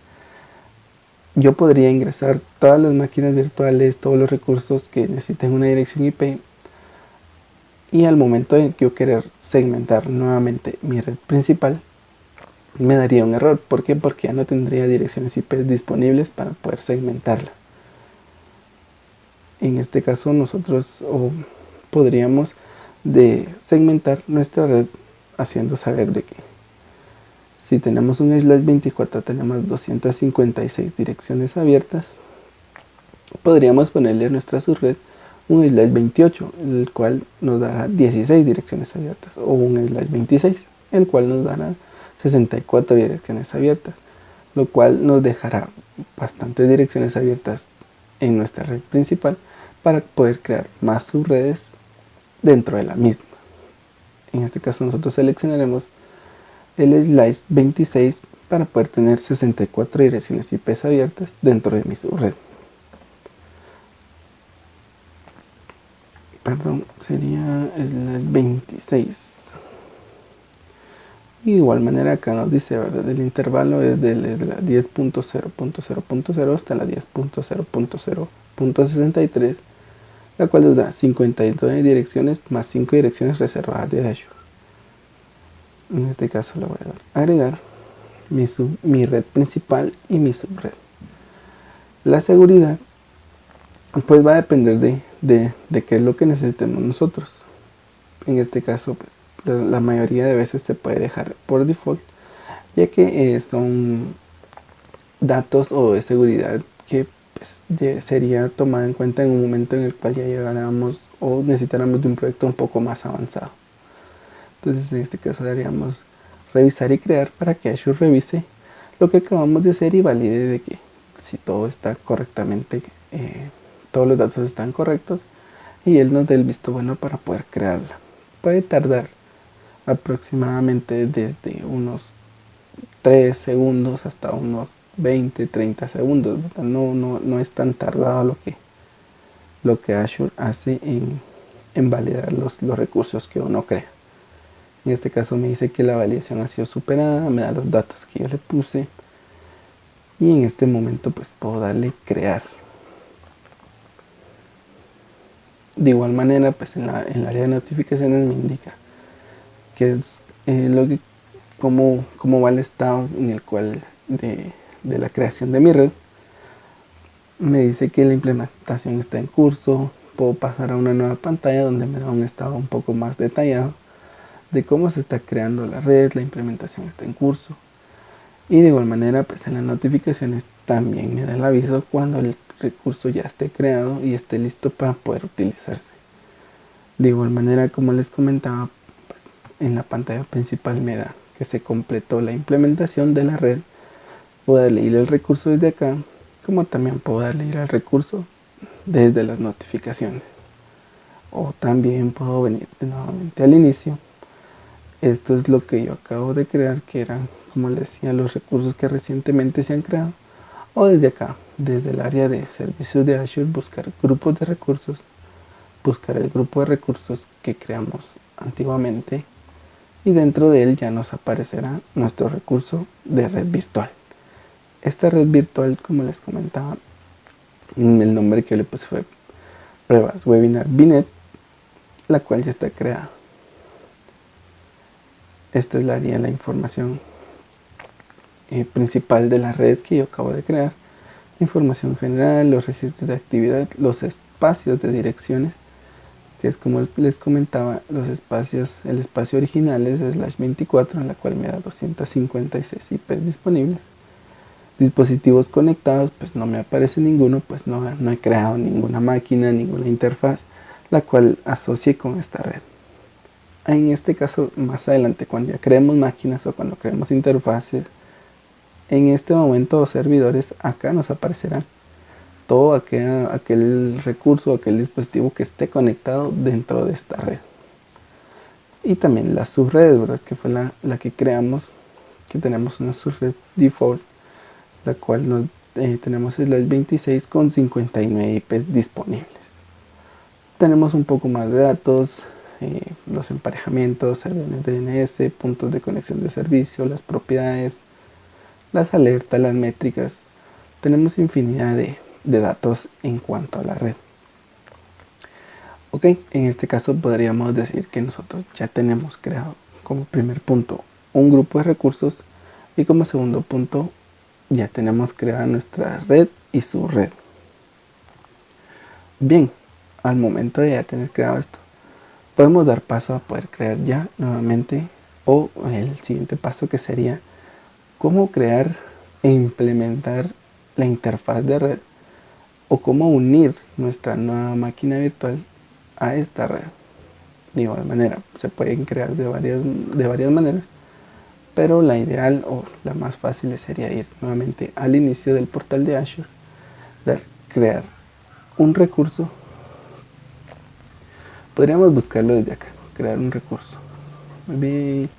yo podría ingresar todas las máquinas virtuales, todos los recursos que necesiten una dirección IP, y al momento de yo querer segmentar nuevamente mi red principal, me daría un error. ¿Por qué? Porque ya no tendría direcciones IP disponibles para poder segmentarla. En este caso nosotros podríamos segmentar nuestra red haciendo saber de que si tenemos un /24 tenemos 256 direcciones abiertas, podríamos ponerle a nuestra subred un /28, el cual nos dará 16 direcciones abiertas, o un /26, el cual nos dará 64 direcciones abiertas, lo cual nos dejará bastantes direcciones abiertas en nuestra red principal para poder crear más subredes dentro de la misma. En este caso nosotros seleccionaremos el /26 para poder tener 64 direcciones IP abiertas dentro de mi subred. Perdón, sería el /26. De igual manera acá nos dice, ¿verdad? El intervalo es de la 10.0.0.0 hasta la 10.0.0.63, la cual nos da 59 direcciones más 5 direcciones reservadas de Azure. En este caso le voy a dar agregar mi red principal y mi subred. La seguridad pues va a depender de qué es lo que necesitemos nosotros. En este caso pues la mayoría de veces se puede dejar por default, ya que son datos o de seguridad que sería tomada en cuenta en un momento en el cual ya llegáramos o necesitáramos de un proyecto un poco más avanzado. Entonces en este caso daríamos revisar y crear para que Azure revise lo que acabamos de hacer y valide de que si todo está correctamente, todos los datos están correctos, y él nos dé el visto bueno para poder crearla. Puede tardar aproximadamente desde unos 3 segundos hasta unos 20-30 segundos. No es tan tardado lo que Azure hace en validar los recursos que uno crea. En este caso me dice que la validación ha sido superada, me da los datos que yo le puse, y en este momento pues puedo darle crear. De igual manera pues en el área de notificaciones me indica que es cómo va el estado en el cual de la creación de mi red. Me dice que la implementación está en curso. Puedo pasar a una nueva pantalla donde me da un estado un poco más detallado de cómo se está creando la red, la implementación está en curso. Y de igual manera, pues en las notificaciones también me da el aviso cuando el recurso ya esté creado y esté listo para poder utilizarse. De igual manera, como les comentaba, pues en la pantalla principal me da que se completó la implementación de la red. Puedo darle ir al recurso desde acá, como también puedo darle ir al recurso desde las notificaciones. O también puedo venir nuevamente al inicio. Esto es lo que yo acabo de crear, que eran, como les decía, los recursos que recientemente se han creado. O desde acá, desde el área de servicios de Azure, buscar grupos de recursos, buscar el grupo de recursos que creamos antiguamente y dentro de él ya nos aparecerá nuestro recurso de red virtual. Esta red virtual, como les comentaba, el nombre que yo le puse fue Pruebas Webinar Binet, la cual ya está creada. Esta es la información principal de la red que yo acabo de crear. La información general, los registros de actividad, los espacios de direcciones, que es como les comentaba, los espacios, el espacio original es /24, en la cual me da 256 IPs disponibles. Dispositivos conectados, pues no me aparece ninguno, pues no he creado ninguna máquina, ninguna interfaz, la cual asocie con esta red. En este caso, más adelante, cuando ya creemos máquinas o cuando creemos interfaces, en este momento los servidores, acá nos aparecerán todo aquel recurso, aquel dispositivo que esté conectado dentro de esta red. Y también las subredes, ¿verdad? Que fue la que creamos, que tenemos una subred default, la cual tenemos el 26 con 59 IPs disponibles. Tenemos un poco más de datos, los emparejamientos, servidores DNS, puntos de conexión de servicio, las propiedades, las alertas, las métricas. Tenemos infinidad de datos en cuanto a la red. Ok, en este caso podríamos decir que nosotros ya tenemos creado como primer punto un grupo de recursos y como segundo punto ya tenemos creada nuestra red y su red. Bien, al momento de ya tener creado esto, podemos dar paso a poder crear ya nuevamente, o el siguiente paso que sería cómo crear e implementar la interfaz de red o cómo unir nuestra nueva máquina virtual a esta red. De igual manera, se pueden crear de varias maneras, pero la ideal o la más fácil sería ir nuevamente al inicio del portal de Azure, crear un recurso. Podríamos buscarlo desde acá, crear un recurso. Muy bien,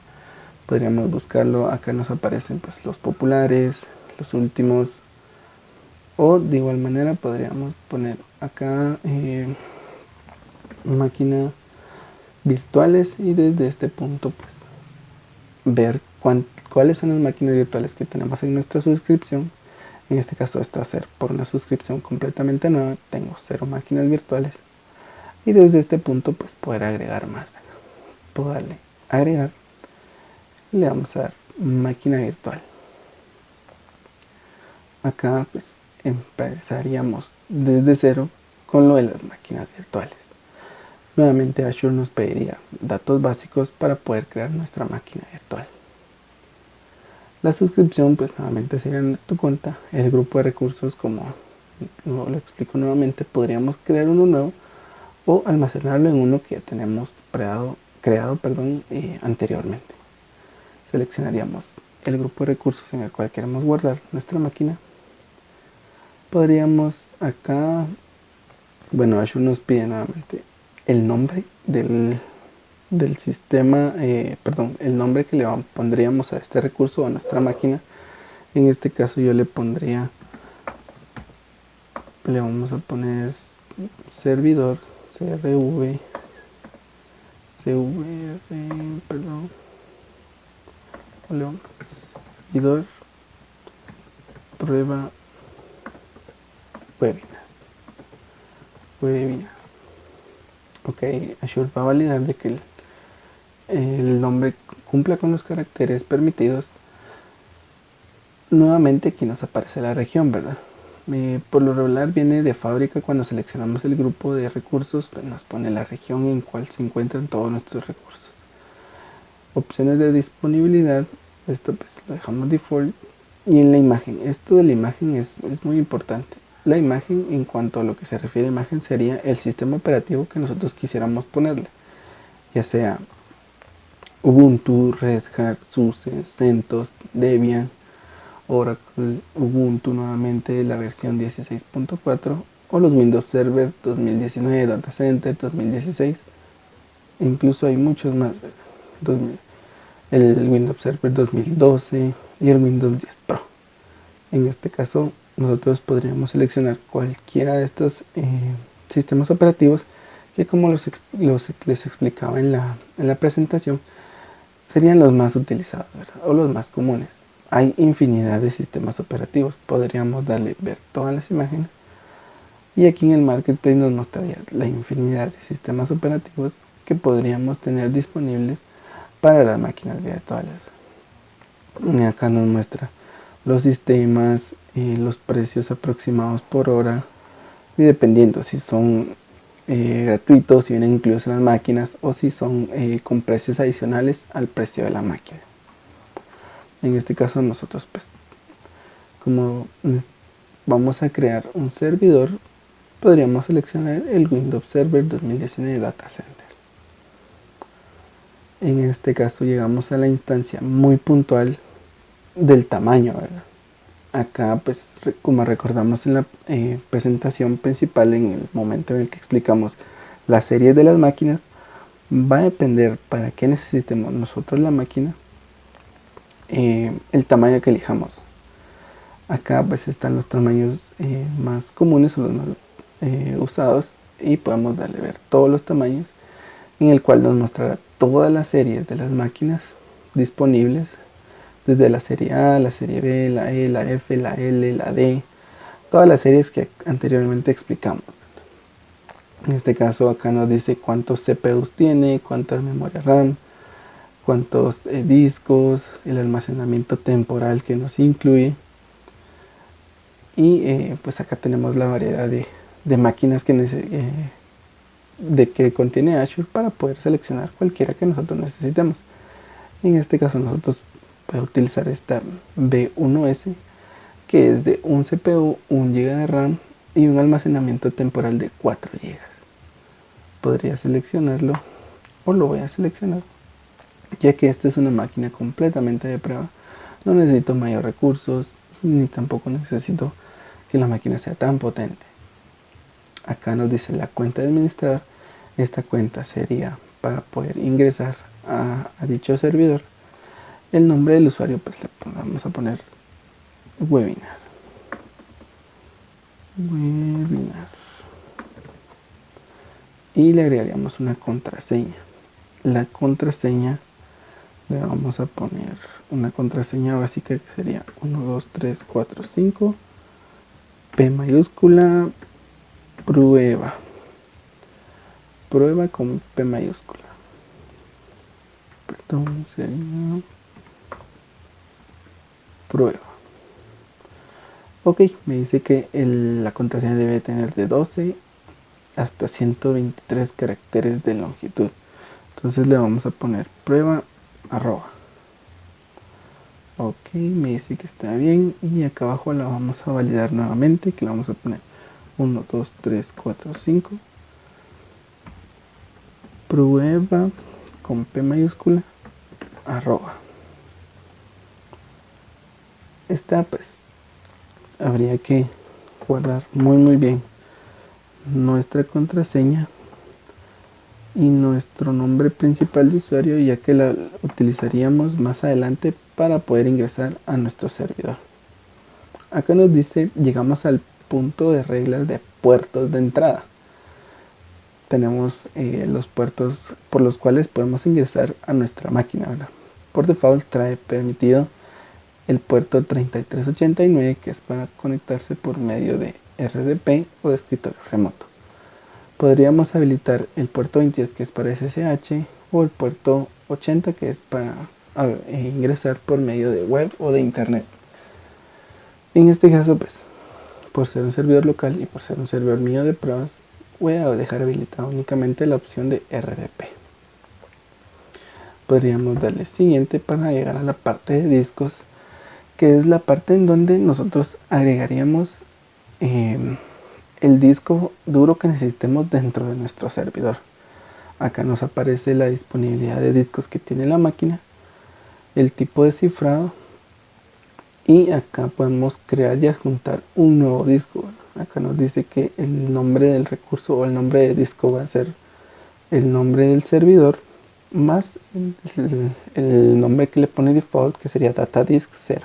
podríamos buscarlo, acá nos aparecen pues los populares, los últimos, o de igual manera podríamos poner acá máquinas virtuales y desde este punto pues ver cuáles son las máquinas virtuales que tenemos en nuestra suscripción. En este caso esto va a ser por una suscripción completamente nueva, tengo 0 máquinas virtuales y desde este punto pues poder agregar más. Puedo darle agregar y le vamos a dar máquina virtual. Acá pues empezaríamos desde cero con lo de las máquinas virtuales. Nuevamente Azure nos pediría datos básicos para poder crear nuestra máquina virtual. La suscripción pues nuevamente sería en tu cuenta. El grupo de recursos, como lo explico nuevamente, podríamos crear uno nuevo o almacenarlo en uno que ya tenemos creado anteriormente. Seleccionaríamos el grupo de recursos en el cual queremos guardar nuestra máquina. Podríamos acá, bueno, Azure nos pide nuevamente el nombre del sistema, el nombre que le pondríamos a este recurso o a nuestra máquina. En este caso yo le vamos a poner servidor CRV, servidor prueba webinar. Ok, Azure va a validar de que el nombre cumpla con los caracteres permitidos. Nuevamente aquí nos aparece la región, ¿verdad? Por lo regular viene de fábrica. Cuando seleccionamos el grupo de recursos, pues nos pone la región en cual se encuentran todos nuestros recursos. opciones de disponibilidad, esto pues lo dejamos default. Y en la imagen, esto de la imagen es muy importante. La imagen, en cuanto a lo que se refiere a imagen, sería el sistema operativo que nosotros quisiéramos ponerle, ya sea Ubuntu, Red Hat, SUSE, CentOS, Debian, Oracle, Ubuntu nuevamente, la versión 16.4 o los Windows Server 2019, Data Center 2016. E incluso hay muchos más, el Windows Server 2012 y el Windows 10 Pro. En este caso, nosotros podríamos seleccionar cualquiera de estos sistemas operativos que, como les explicaba en la presentación, serían los más utilizados, ¿verdad? O los más comunes. Hay infinidad de sistemas operativos. Podríamos darle ver todas las imágenes. Y aquí en el Marketplace nos mostraría la infinidad de sistemas operativos que podríamos tener disponibles para las máquinas virtuales. Y acá nos muestra los sistemas, los precios aproximados por hora, y dependiendo si son gratuitos, si vienen incluidos en las máquinas, o si son con precios adicionales al precio de la máquina. En este caso nosotros, pues, como vamos a crear un servidor, podríamos seleccionar el Windows Server 2019 Data Center. En este caso llegamos a la instancia muy puntual del tamaño, ¿verdad? Acá, pues, como recordamos en la presentación principal, en el momento en el que explicamos las series de las máquinas, va a depender para qué necesitemos nosotros la máquina, el tamaño que elijamos. Acá pues están los tamaños más comunes o los más usados, y podemos darle ver todos los tamaños, en el cual nos mostrará todas las series de las máquinas disponibles, desde la serie A, la serie B, la E, la F, la L, la D, todas las series que anteriormente explicamos. En este caso acá nos dice cuántos CPUs tiene, cuánta memoria RAM, cuántos discos, el almacenamiento temporal que nos incluye. Y pues acá tenemos la variedad de máquinas que contiene Azure, para poder seleccionar cualquiera que nosotros necesitemos. En este caso nosotros podemos utilizar esta B1S, que es de un CPU, 1 GB de RAM y un almacenamiento temporal de 4 GB. Podría seleccionarlo, o lo voy a seleccionar, ya que esta es una máquina completamente de prueba. No necesito mayor recursos, ni tampoco necesito que la máquina sea tan potente. Acá nos dice la cuenta de administrador. Esta cuenta sería para poder ingresar a dicho servidor. El nombre del usuario, pues le vamos a poner webinar. Y le agregaríamos una contraseña. La contraseña le vamos a poner una contraseña básica, que sería 1, 2, 3, 4, 5, P mayúscula, prueba con P mayúscula. Perdón, sería prueba. Ok, me dice que la contraseña debe tener de 12 hasta 123 caracteres de longitud. Entonces le vamos a poner prueba arroba. Ok, me dice que está bien, y acá abajo la vamos a validar nuevamente, que le vamos a poner 1, 2, 3, 4, 5, prueba con P mayúscula arroba. Esta, pues, habría que guardar muy bien nuestra contraseña y nuestro nombre principal de usuario, ya que la utilizaríamos más adelante para poder ingresar a nuestro servidor. Acá nos dice, llegamos al punto de reglas de puertos de entrada. Tenemos los puertos por los cuales podemos ingresar a nuestra máquina, ¿verdad? Por default trae permitido el puerto 3389, que es para conectarse por medio de RDP o de escritorio remoto. Podríamos habilitar el puerto 22, que es para SSH, o el puerto 80, que es para ingresar por medio de web o de internet. En este caso, pues, por ser un servidor local y por ser un servidor mío de pruebas, voy a dejar habilitada únicamente la opción de RDP. podríamos darle siguiente para llegar a la parte de discos, que es la parte en donde nosotros agregaríamos el disco duro que necesitemos dentro de nuestro servidor. Acá nos aparece la disponibilidad de discos que tiene la máquina, el tipo de cifrado, y acá podemos crear y adjuntar un nuevo disco. Acá nos dice que el nombre del recurso o el nombre de disco va a ser el nombre del servidor más el nombre que le pone default, que sería datadisk 0.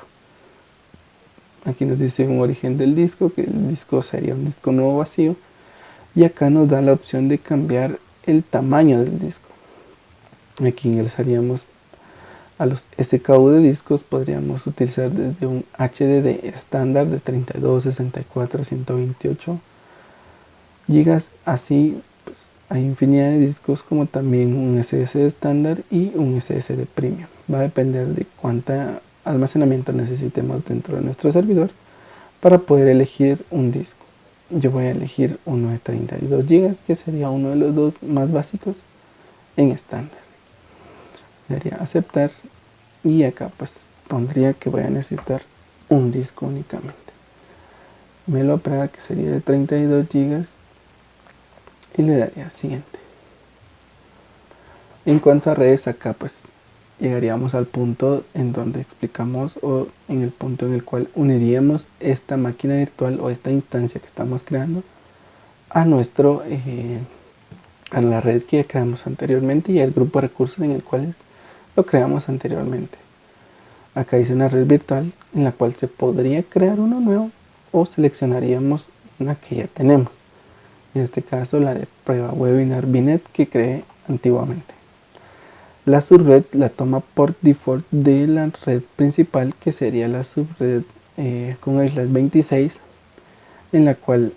Aquí nos dice un origen del disco, que el disco sería un disco nuevo vacío, y acá nos da la opción de cambiar el tamaño del disco. Aquí ingresaríamos a los SKU de discos, podríamos utilizar desde un HDD estándar de 32, 64, 128 GB, así pues, hay infinidad de discos, como también un SSD estándar y un SSD premium. Va a depender de cuánta almacenamiento necesitemos dentro de nuestro servidor para poder elegir un disco. Yo voy a elegir uno de 32 GB, que sería uno de los dos más básicos en estándar. Le daría aceptar y acá pues pondría que voy a necesitar un disco únicamente. Me lo aprueba, que sería de 32 GB, y le daría siguiente. En cuanto a redes, acá pues llegaríamos al punto en donde explicamos, o en el punto en el cual uniríamos esta máquina virtual o esta instancia que estamos creando a a la red que ya creamos anteriormente y al grupo de recursos en el cual lo creamos anteriormente. Acá dice una red virtual en la cual se podría crear uno nuevo, o seleccionaríamos una que ya tenemos. En este caso la de prueba webinar Binet que creé antiguamente. La subred la toma por default de la red principal, que sería la subred con islas 26, en la cual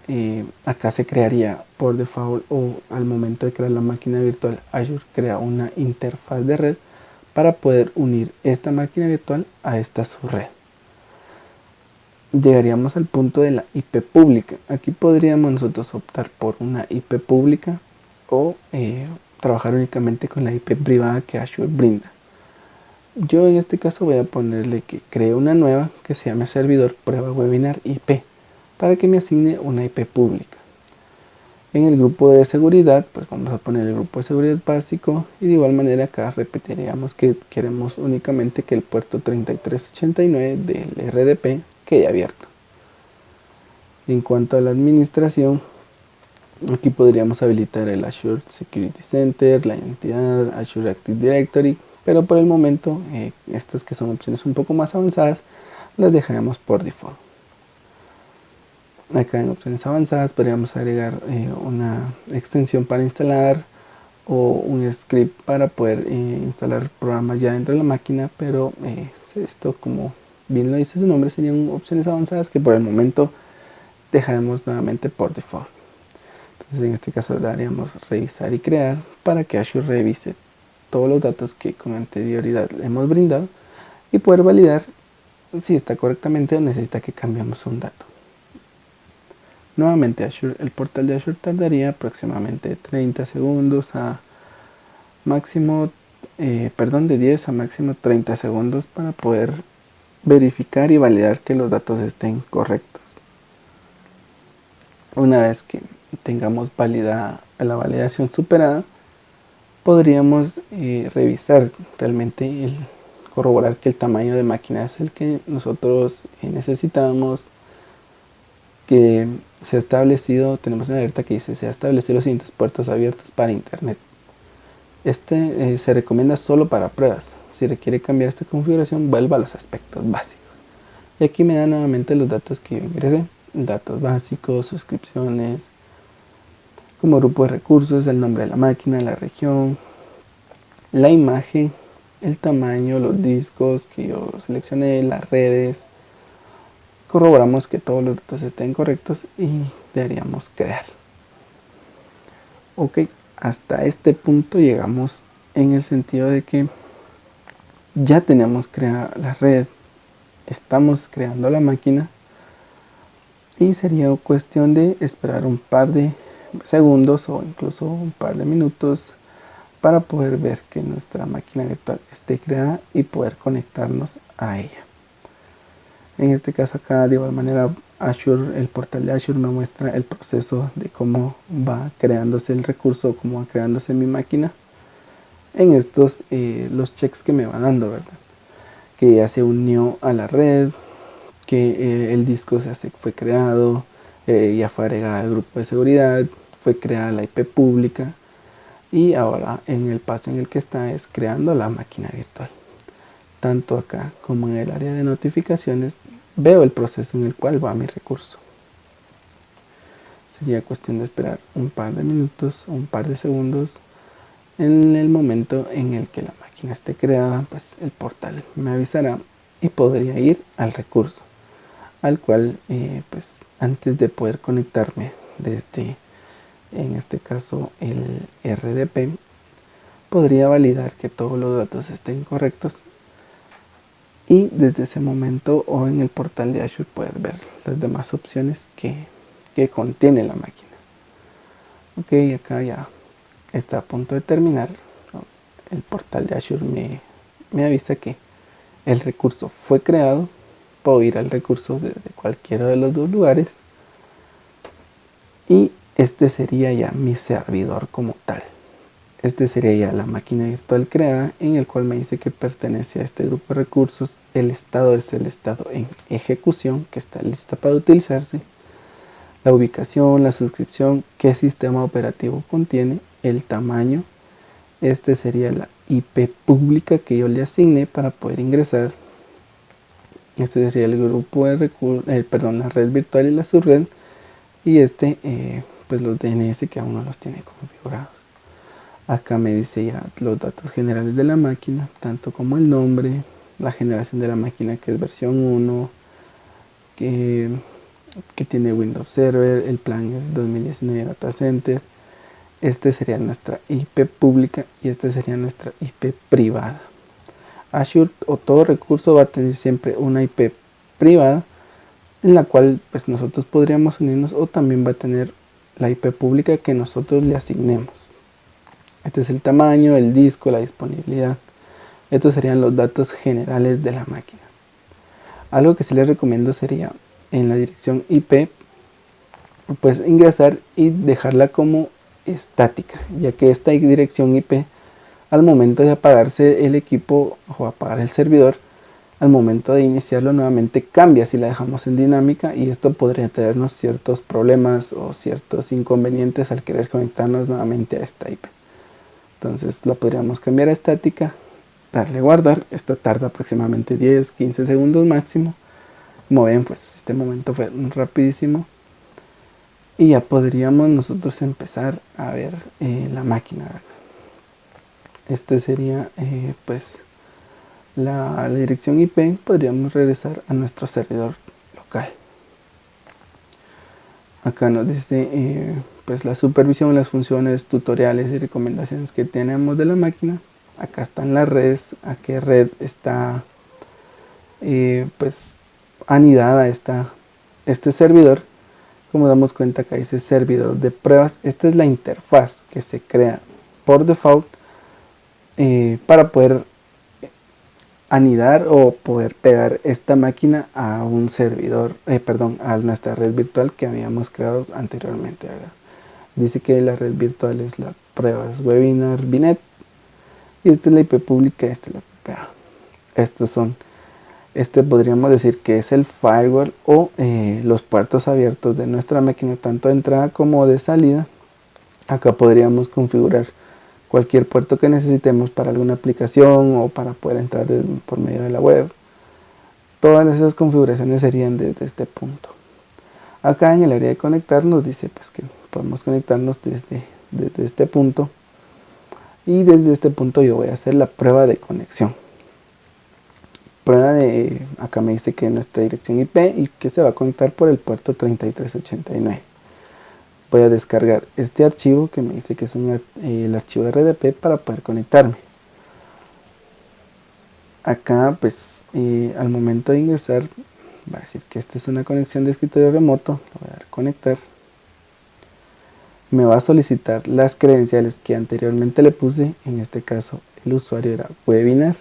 acá se crearía por default, o al momento de crear la máquina virtual, Azure crea una interfaz de red para poder unir esta máquina virtual a esta subred. Llegaríamos al punto de la IP pública. Aquí podríamos nosotros optar por una IP pública o trabajar únicamente con la IP privada que Azure brinda. Yo en este caso voy a ponerle que cree una nueva que se llame servidor prueba webinar IP, para que me asigne una IP pública. En el grupo de seguridad, pues vamos a poner el grupo de seguridad básico, y de igual manera acá repetiríamos que queremos únicamente que el puerto 3389 del RDP quede abierto. En cuanto a la administración, aquí podríamos habilitar el Azure Security Center, la entidad, Azure Active Directory, pero por el momento estas, que son opciones un poco más avanzadas, las dejaremos por default. Acá en opciones avanzadas podríamos agregar una extensión para instalar o un script para poder instalar programas ya dentro de la máquina, pero esto, como bien lo dice su nombre, serían opciones avanzadas que por el momento dejaremos nuevamente por default. Entonces en este caso le daríamos revisar y crear para que Azure revise todos los datos que con anterioridad le hemos brindado y poder validar si está correctamente o necesita que cambiemos un dato. Nuevamente el portal de Azure tardaría aproximadamente 30 segundos a máximo, de 10 a máximo 30 segundos para poder verificar y validar que los datos estén correctos. Una vez que tengamos la validación superada, podríamos revisar realmente corroborar que el tamaño de máquina es el que nosotros necesitamos, que se ha establecido, tenemos una alerta que dice se ha establecido los siguientes puertos abiertos para internet. Se recomienda solo para pruebas. Si requiere cambiar esta configuración, vuelva a los aspectos básicos. Y aquí me da nuevamente los datos que yo ingresé: datos básicos, suscripciones, como grupo de recursos, el nombre de la máquina, la región, la imagen, el tamaño, los discos que yo seleccioné, las redes. Corroboramos que todos los datos estén correctos y deberíamos crear. Ok, hasta este punto llegamos en el sentido de que ya tenemos creada la red, estamos creando la máquina, y sería cuestión de esperar un par de segundos o incluso un par de minutos para poder ver que nuestra máquina virtual esté creada y poder conectarnos a ella. En este caso acá de igual manera Azure, el portal de Azure me muestra el proceso de cómo va creándose el recurso, cómo va creándose mi máquina. En estos los checks que me va dando, ¿verdad? Que ya se unió a la red, que el disco fue creado, ya fue agregada al grupo de seguridad, fue creada la IP pública y ahora en el paso en el que está es creando la máquina virtual. Tanto acá como en el área de notificaciones veo el proceso en el cual va mi recurso. Sería cuestión de esperar un par de minutos, un par de segundos. En el momento en el que la máquina esté creada, pues el portal me avisará y podría ir al recurso, al cual pues antes de poder conectarme desde, en este caso el RDP, podría validar que todos los datos estén correctos y desde ese momento o en el portal de Azure poder ver las demás opciones que contiene la máquina. Ok, acá ya está a punto de terminar. El portal de Azure me avisa que el recurso fue creado. Puedo ir al recurso desde cualquiera de los dos lugares y este sería ya mi servidor como tal. Este sería ya la máquina virtual creada, en el cual me dice que pertenece a este grupo de recursos. El estado es el estado en ejecución, que está lista para utilizarse. La ubicación, la suscripción, qué sistema operativo contiene, el tamaño. Este sería la IP pública que yo le asigné para poder ingresar. Este sería el grupo de la red virtual y la subred. Y pues los DNS que aún no los tiene configurados. Acá me dice ya los datos generales de la máquina, tanto como el nombre, la generación de la máquina que es versión 1, que tiene Windows Server, el plan es 2019 Data Center. Este sería nuestra IP pública y este sería nuestra IP privada. Azure o todo recurso va a tener siempre una IP privada en la cual pues nosotros podríamos unirnos, o también va a tener la IP pública que nosotros le asignemos. Este es el tamaño, el disco, la disponibilidad. Estos serían los datos generales de la máquina. Algo que sí les recomiendo sería en la dirección IP pues ingresar y dejarla como estática, ya que esta dirección IP al momento de apagarse el equipo o apagar el servidor, al momento de iniciarlo nuevamente cambia si la dejamos en dinámica, y esto podría traernos ciertos problemas o ciertos inconvenientes al querer conectarnos nuevamente a esta IP. Entonces lo podríamos cambiar a estática, darle guardar. Esto tarda aproximadamente 10-15 segundos máximo. Como ven, pues este momento fue rapidísimo. Y ya podríamos nosotros empezar a ver la máquina. Este sería pues la dirección IP. Podríamos regresar a nuestro servidor local. Acá nos dice pues la supervisión, las funciones, tutoriales y recomendaciones que tenemos de la máquina. Acá están las redes, a qué red está pues anidada este servidor. Como damos cuenta, acá dice servidor de pruebas. Esta es la interfaz que se crea por default para poder anidar o poder pegar esta máquina a un servidor, a nuestra red virtual que habíamos creado anteriormente, ¿verdad? Dice que la red virtual es la pruebas webinar Binet, y esta es la IP pública, esta es la PPA. Podríamos decir que es el firewall o los puertos abiertos de nuestra máquina, tanto de entrada como de salida. Acá podríamos configurar cualquier puerto que necesitemos para alguna aplicación o para poder entrar por medio de la web. Todas esas configuraciones serían desde este punto. Acá en el área de conectar nos dice pues que podemos conectarnos desde este punto, y desde este punto yo voy a hacer la prueba de conexión. Acá me dice que nuestra dirección IP y que se va a conectar por el puerto 3389. Voy a descargar este archivo que me dice que es el archivo RDP para poder conectarme. Acá pues al momento de ingresar va a decir que esta es una conexión de escritorio remoto. Le voy a dar conectar. me va a solicitar las credenciales que anteriormente le puse. En este caso el usuario era webinar.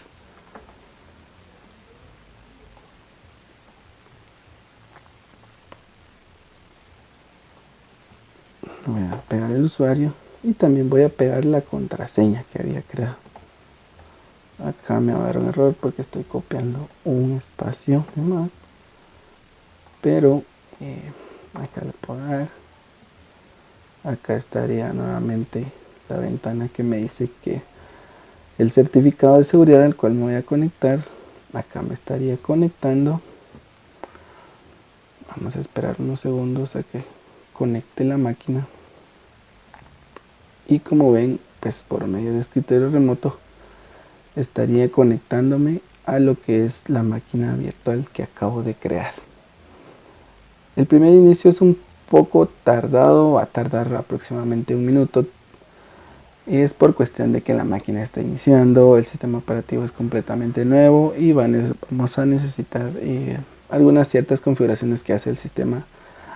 Voy a pegar el usuario y también voy a pegar la contraseña que había creado. Acá me va a dar un error porque estoy copiando un espacio de más, pero acá le puedo dar. Acá estaría nuevamente la ventana que me dice que el certificado de seguridad al cual me voy a conectar. Acá me estaría conectando. Vamos a esperar unos segundos a que conecte la máquina. Y como ven, pues por medio de escritorio remoto estaría conectándome a lo que es la máquina virtual que acabo de crear. El primer inicio es un poco tardado, va a tardar aproximadamente un minuto. Es por cuestión de que la máquina está iniciando, el sistema operativo es completamente nuevo y vamos a necesitar algunas ciertas configuraciones que hace el sistema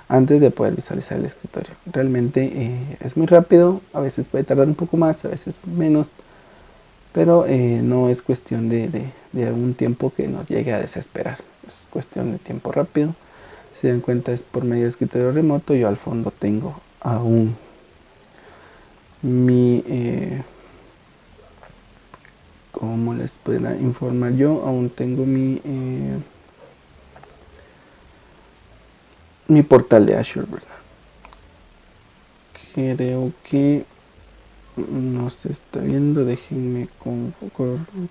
antes de poder visualizar el escritorio. Realmente es muy rápido, a veces puede tardar un poco más, a veces menos, pero no es cuestión de algún tiempo que nos llegue a desesperar. Es cuestión de tiempo rápido. Si se dan cuenta, es por medio de escritorio remoto. Yo al fondo tengo aún mi como les pudiera informar, yo aún tengo mi portal de Azure, ¿verdad? Creo que no se está viendo. Déjenme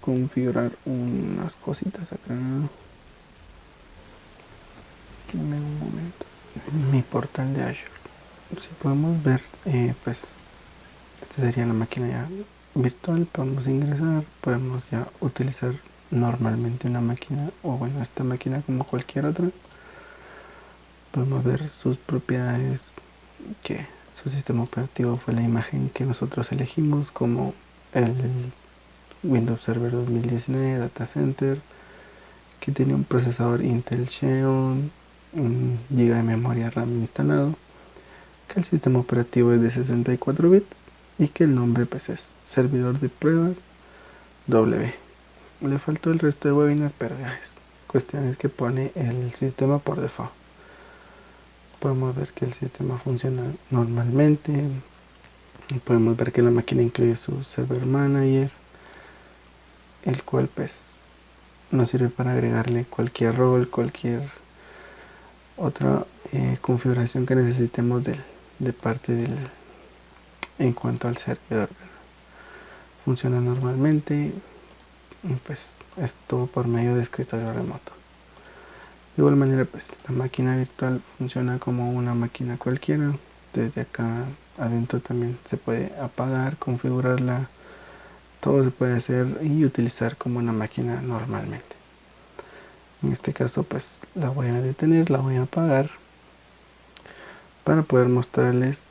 configurar unas cositas acá. Dame un momento. Mi portal de Azure. Si podemos ver, pues esta sería la máquina ya virtual. Podemos ingresar, podemos ya utilizar normalmente una máquina, o bueno, esta máquina como cualquier otra. Podemos ver sus propiedades, que su sistema operativo fue la imagen que nosotros elegimos, como el Windows Server 2019 Data Center, que tiene un procesador Intel Xeon, un GB de memoria RAM instalado, que el sistema operativo es de 64 bits y que el nombre pues es servidor de pruebas W. Le faltó el resto de webinar, pero ya es cuestiones que pone el sistema por default. Podemos ver que el sistema funciona normalmente. Podemos ver que la máquina incluye su server manager, el cual pues nos sirve para agregarle cualquier rol, cualquier otra configuración que necesitemos de parte del, en cuanto al servidor. Funciona normalmente y pues es todo por medio de escritorio remoto. De igual manera, pues la máquina virtual funciona como una máquina cualquiera. Desde acá adentro también se puede apagar, configurarla, todo se puede hacer y utilizar como una máquina normalmente. En este caso pues la voy a detener, la voy a apagar para poder mostrarles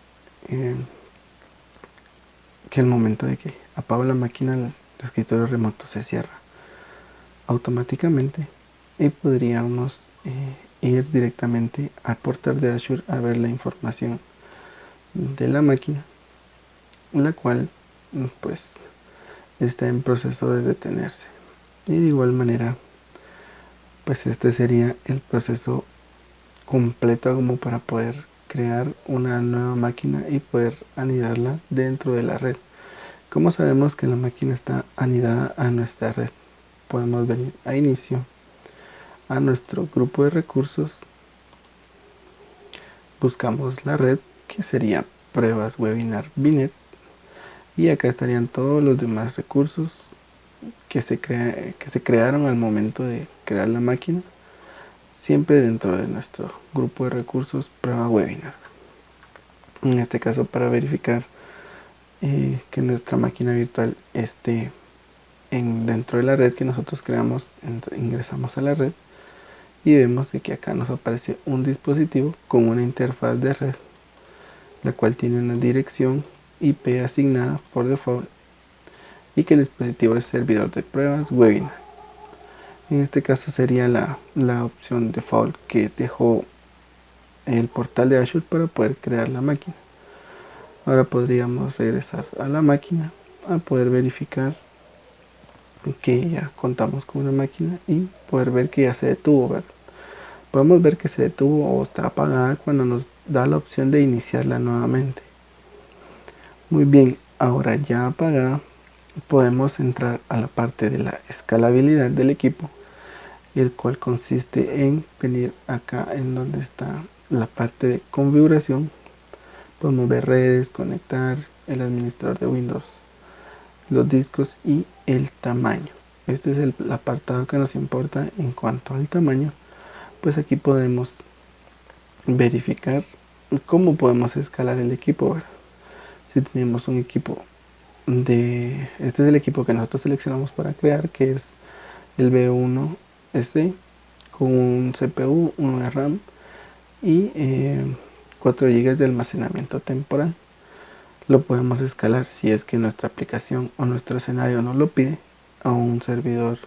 que al momento de que apago la máquina, el escritorio remoto se cierra automáticamente y podríamos ir directamente al portal de Azure a ver la información de la máquina, la cual pues está en proceso de detenerse. Y de igual manera, pues este sería el proceso completo como para poder crear una nueva máquina y poder anidarla dentro de la red. ¿Cómo sabemos que la máquina está anidada a nuestra red? Podemos venir a inicio, a nuestro grupo de recursos, buscamos la red que sería pruebas webinar Binet y acá estarían todos los demás recursos que se crearon al momento de crear la máquina, siempre dentro de nuestro grupo de recursos prueba webinar. En este caso, para verificar que nuestra máquina virtual esté dentro de la red que nosotros creamos, ingresamos a la red y vemos de que acá nos aparece un dispositivo con una interfaz de red, la cual tiene una dirección IP asignada por default y que el dispositivo es servidor de pruebas webinar. En este caso sería la opción default que dejó el portal de Azure para poder crear la máquina. Ahora podríamos regresar a la máquina a poder verificar que ya contamos con una máquina y poder ver que ya se detuvo, ¿verdad? Podemos ver que se detuvo o está apagada cuando nos da la opción de iniciarla nuevamente. Muy bien, ahora ya apagada, podemos entrar a la parte de la escalabilidad del equipo, el cual consiste en venir acá en donde está la parte de configuración. Podemos ver redes, conectar, el administrador de Windows, los discos y el tamaño. Este es el apartado que nos importa en cuanto al tamaño. Pues aquí podemos verificar cómo podemos escalar el equipo. Si tenemos un equipo este es el equipo que nosotros seleccionamos para crear, que es el B1S con un CPU, 1 de RAM y 4 GB de almacenamiento temporal. Lo podemos escalar si es que nuestra aplicación o nuestro escenario nos lo pide a un servidor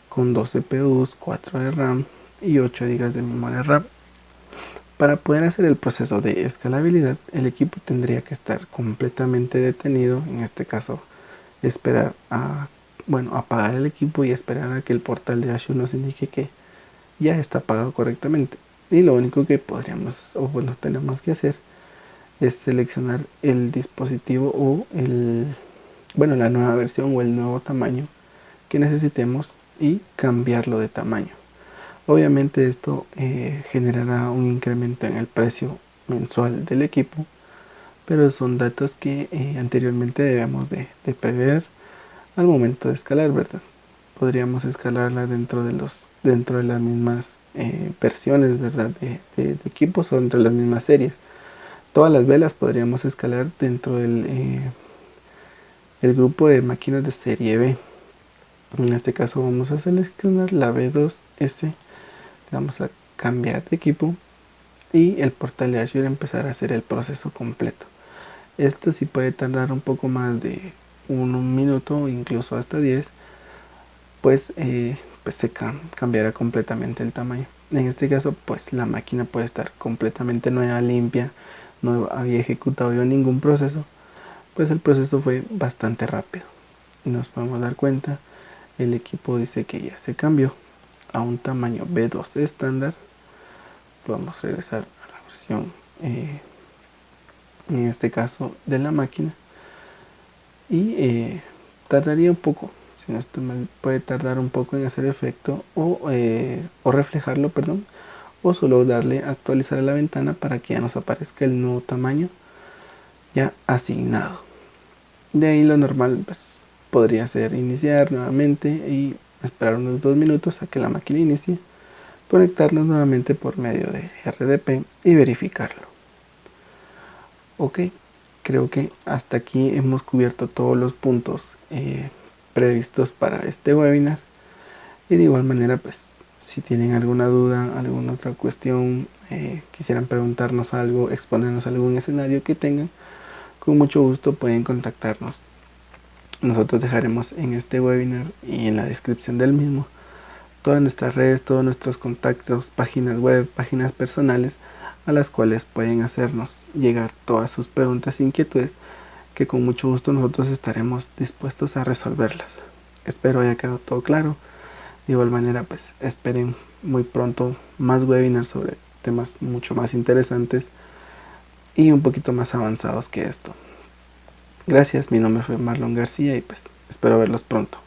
con 2 CPUs, 4 de RAM y 8 GB de memoria RAM. Para poder hacer el proceso de escalabilidad, el equipo tendría que estar completamente detenido, en este caso esperar apagar el equipo y esperar a que el portal de Azure nos indique que ya está apagado correctamente. Y lo único que tenemos que hacer es seleccionar el dispositivo o la nueva versión o el nuevo tamaño que necesitemos y cambiarlo de tamaño. Obviamente esto generará un incremento en el precio mensual del equipo, pero son datos que anteriormente debemos de prever al momento de escalar, ¿verdad? Podríamos escalarla dentro de las mismas versiones, ¿verdad? De equipos o entre las mismas series. Todas las velas podríamos escalar dentro del el grupo de máquinas de serie B. En este caso vamos a seleccionar la B2S, vamos a cambiar de equipo y el portal de Azure empezar a hacer el proceso completo. Esto sí puede tardar un poco más de un minuto, incluso hasta 10, pues se cambiará completamente el tamaño. En este caso, pues la máquina puede estar completamente nueva, limpia, no había ejecutado yo ningún proceso, pues el proceso fue bastante rápido. Nos podemos dar cuenta, el equipo dice que ya se cambió a un tamaño B2 estándar. Podemos regresar a la versión, en este caso de la máquina, y tardaría un poco, si no estoy mal, puede tardar un poco en hacer efecto o reflejarlo, perdón, o solo darle a actualizar a la ventana para que ya nos aparezca el nuevo tamaño ya asignado. De ahí lo normal pues podría ser iniciar nuevamente y esperar unos 2 minutos a que la máquina inicie, conectarnos nuevamente por medio de RDP y verificarlo. Ok, creo que hasta aquí hemos cubierto todos los puntos previstos para este webinar, y de igual manera pues si tienen alguna duda, alguna otra cuestión, quisieran preguntarnos algo, exponernos algún escenario que tengan, con mucho gusto pueden contactarnos. Nosotros dejaremos en este webinar y en la descripción del mismo todas nuestras redes, todos nuestros contactos, páginas web, páginas personales a las cuales pueden hacernos llegar todas sus preguntas e inquietudes, que con mucho gusto nosotros estaremos dispuestos a resolverlas. Espero haya quedado todo claro. De igual manera, pues esperen muy pronto más webinars sobre temas mucho más interesantes y un poquito más avanzados que esto. Gracias, mi nombre fue Marlon García y pues espero verlos pronto.